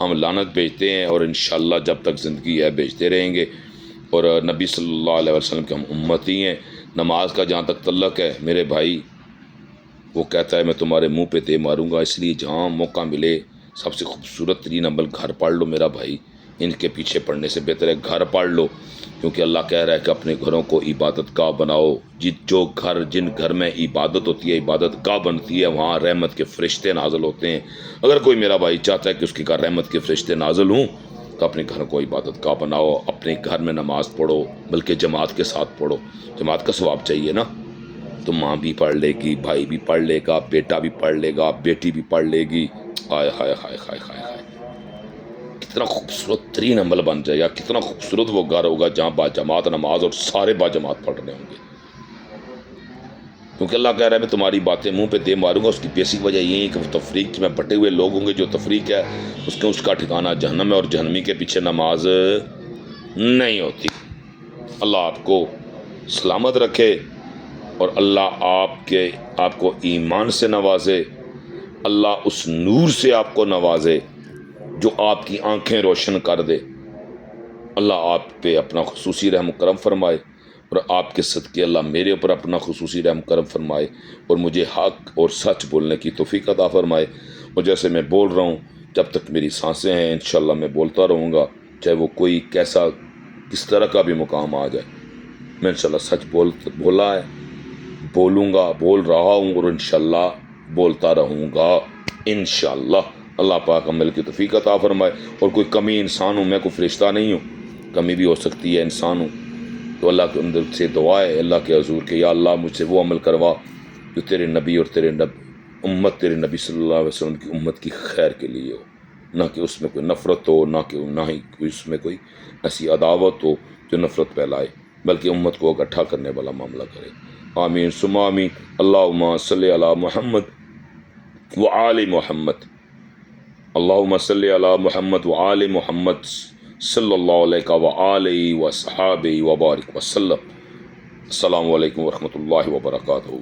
Speaker 1: ہم لعنت بھیجتے ہیں، اور انشاءاللہ جب تک زندگی ہے بھیجتے رہیں گے۔ اور نبی صلی اللہ علیہ وسلم کے ہم امتی ہیں۔ نماز کا جہاں تک تعلق ہے میرے بھائی، وہ کہتا ہے میں تمہارے منہ پہ دے ماروں گا، اس لیے جہاں موقع ملے سب سے خوبصورت ترین عمل گھر پڑھ لو میرا بھائی، ان کے پیچھے پڑھنے سے بہتر ہے گھر پڑھ لو، کیونکہ اللہ کہہ رہا ہے کہ اپنے گھروں کو عبادت گاہ بناؤ، جن گھر میں عبادت ہوتی ہے، عبادت گاہ بنتی ہے، وہاں رحمت کے فرشتے نازل ہوتے ہیں۔ اگر کوئی میرا بھائی چاہتا ہے کہ اس کے گھر رحمت کے فرشتے نازل ہوں تو اپنے گھر کو عبادت گاہ بناؤ، اپنے گھر میں نماز پڑھو، بلکہ جماعت کے ساتھ پڑھو، جماعت کا ثواب چاہیے نا، تو ماں بھی پڑھ لے گی، بھائی بھی پڑھ لے گا، بیٹا بھی پڑھ لے گا، بیٹی بھی پڑھ لے گی، ہائے ہائے ہائے ہائے ہائے ہائے، کتنا خوبصورت ترین عمل بن جائے گا، کتنا خوبصورت وہ گھر ہوگا جہاں باجماعت نماز اور سارے باجماعت پڑھ رہے ہوں گے، کیونکہ اللہ کہہ رہا ہے میں تمہاری باتیں منہ پہ دے ماروں گا۔ اس کی بیسک وجہ یہ ہے کہ وہ تفریق میں بٹے ہوئے لوگ ہوں گے، جو تفریق ہے اس کا ٹھکانہ جہنم ہے، اور جہنمی کے پیچھے نماز نہیں ہوتی۔ اللہ آپ کو سلامت رکھے، اور اللہ آپ کو ایمان سے نوازے، اللہ اس نور سے آپ کو نوازے جو آپ کی آنکھیں روشن کر دے، اللہ آپ پہ اپنا خصوصی رحم و کرم فرمائے، اور آپ کے صدقے اللہ میرے اوپر اپنا خصوصی رحم کرم فرمائے، اور مجھے حق اور سچ بولنے کی توفیق عطا فرمائے، اور جیسے میں بول رہا ہوں جب تک میری سانسیں ہیں انشاءاللہ میں بولتا رہوں گا، چاہے وہ کوئی کس طرح کا بھی مقام آ جائے، میں انشاءاللہ سچ بولا ہے، بولوں گا، بول رہا ہوں، اور انشاءاللہ بولتا رہوں گا انشاءاللہ۔ اللہ پاک عمل کی توفیق عطا فرمائے، اور کوئی کمی انسان ہوں، میں کوئی فرشتہ نہیں ہوں، کمی بھی ہو سکتی ہے، انسان ہوں، تو اللہ کے اندر سے دعا ہے اللہ کے حضور کہ یا اللہ مجھ سے وہ عمل کروا جو تیرے نبی اور تیرے نبی صلی اللہ علیہ وسلم کی امت کی خیر کے لیے ہو، نہ کہ اس میں کوئی نفرت ہو، نہ ہی اس میں کوئی ایسی عداوت ہو جو نفرت پھیلائے، بلکہ امت کو اکٹھا کرنے والا معاملہ کرے۔ آمین ثم آمین۔ اللہم صلی علی محمد وآل محمد، اللہم صلی علی محمد وآل محمد صلی اللہ علیہ وآلہ وصحابہ وبارک وسلم۔ السلام علیکم ورحمۃ اللہ وبرکاتہ۔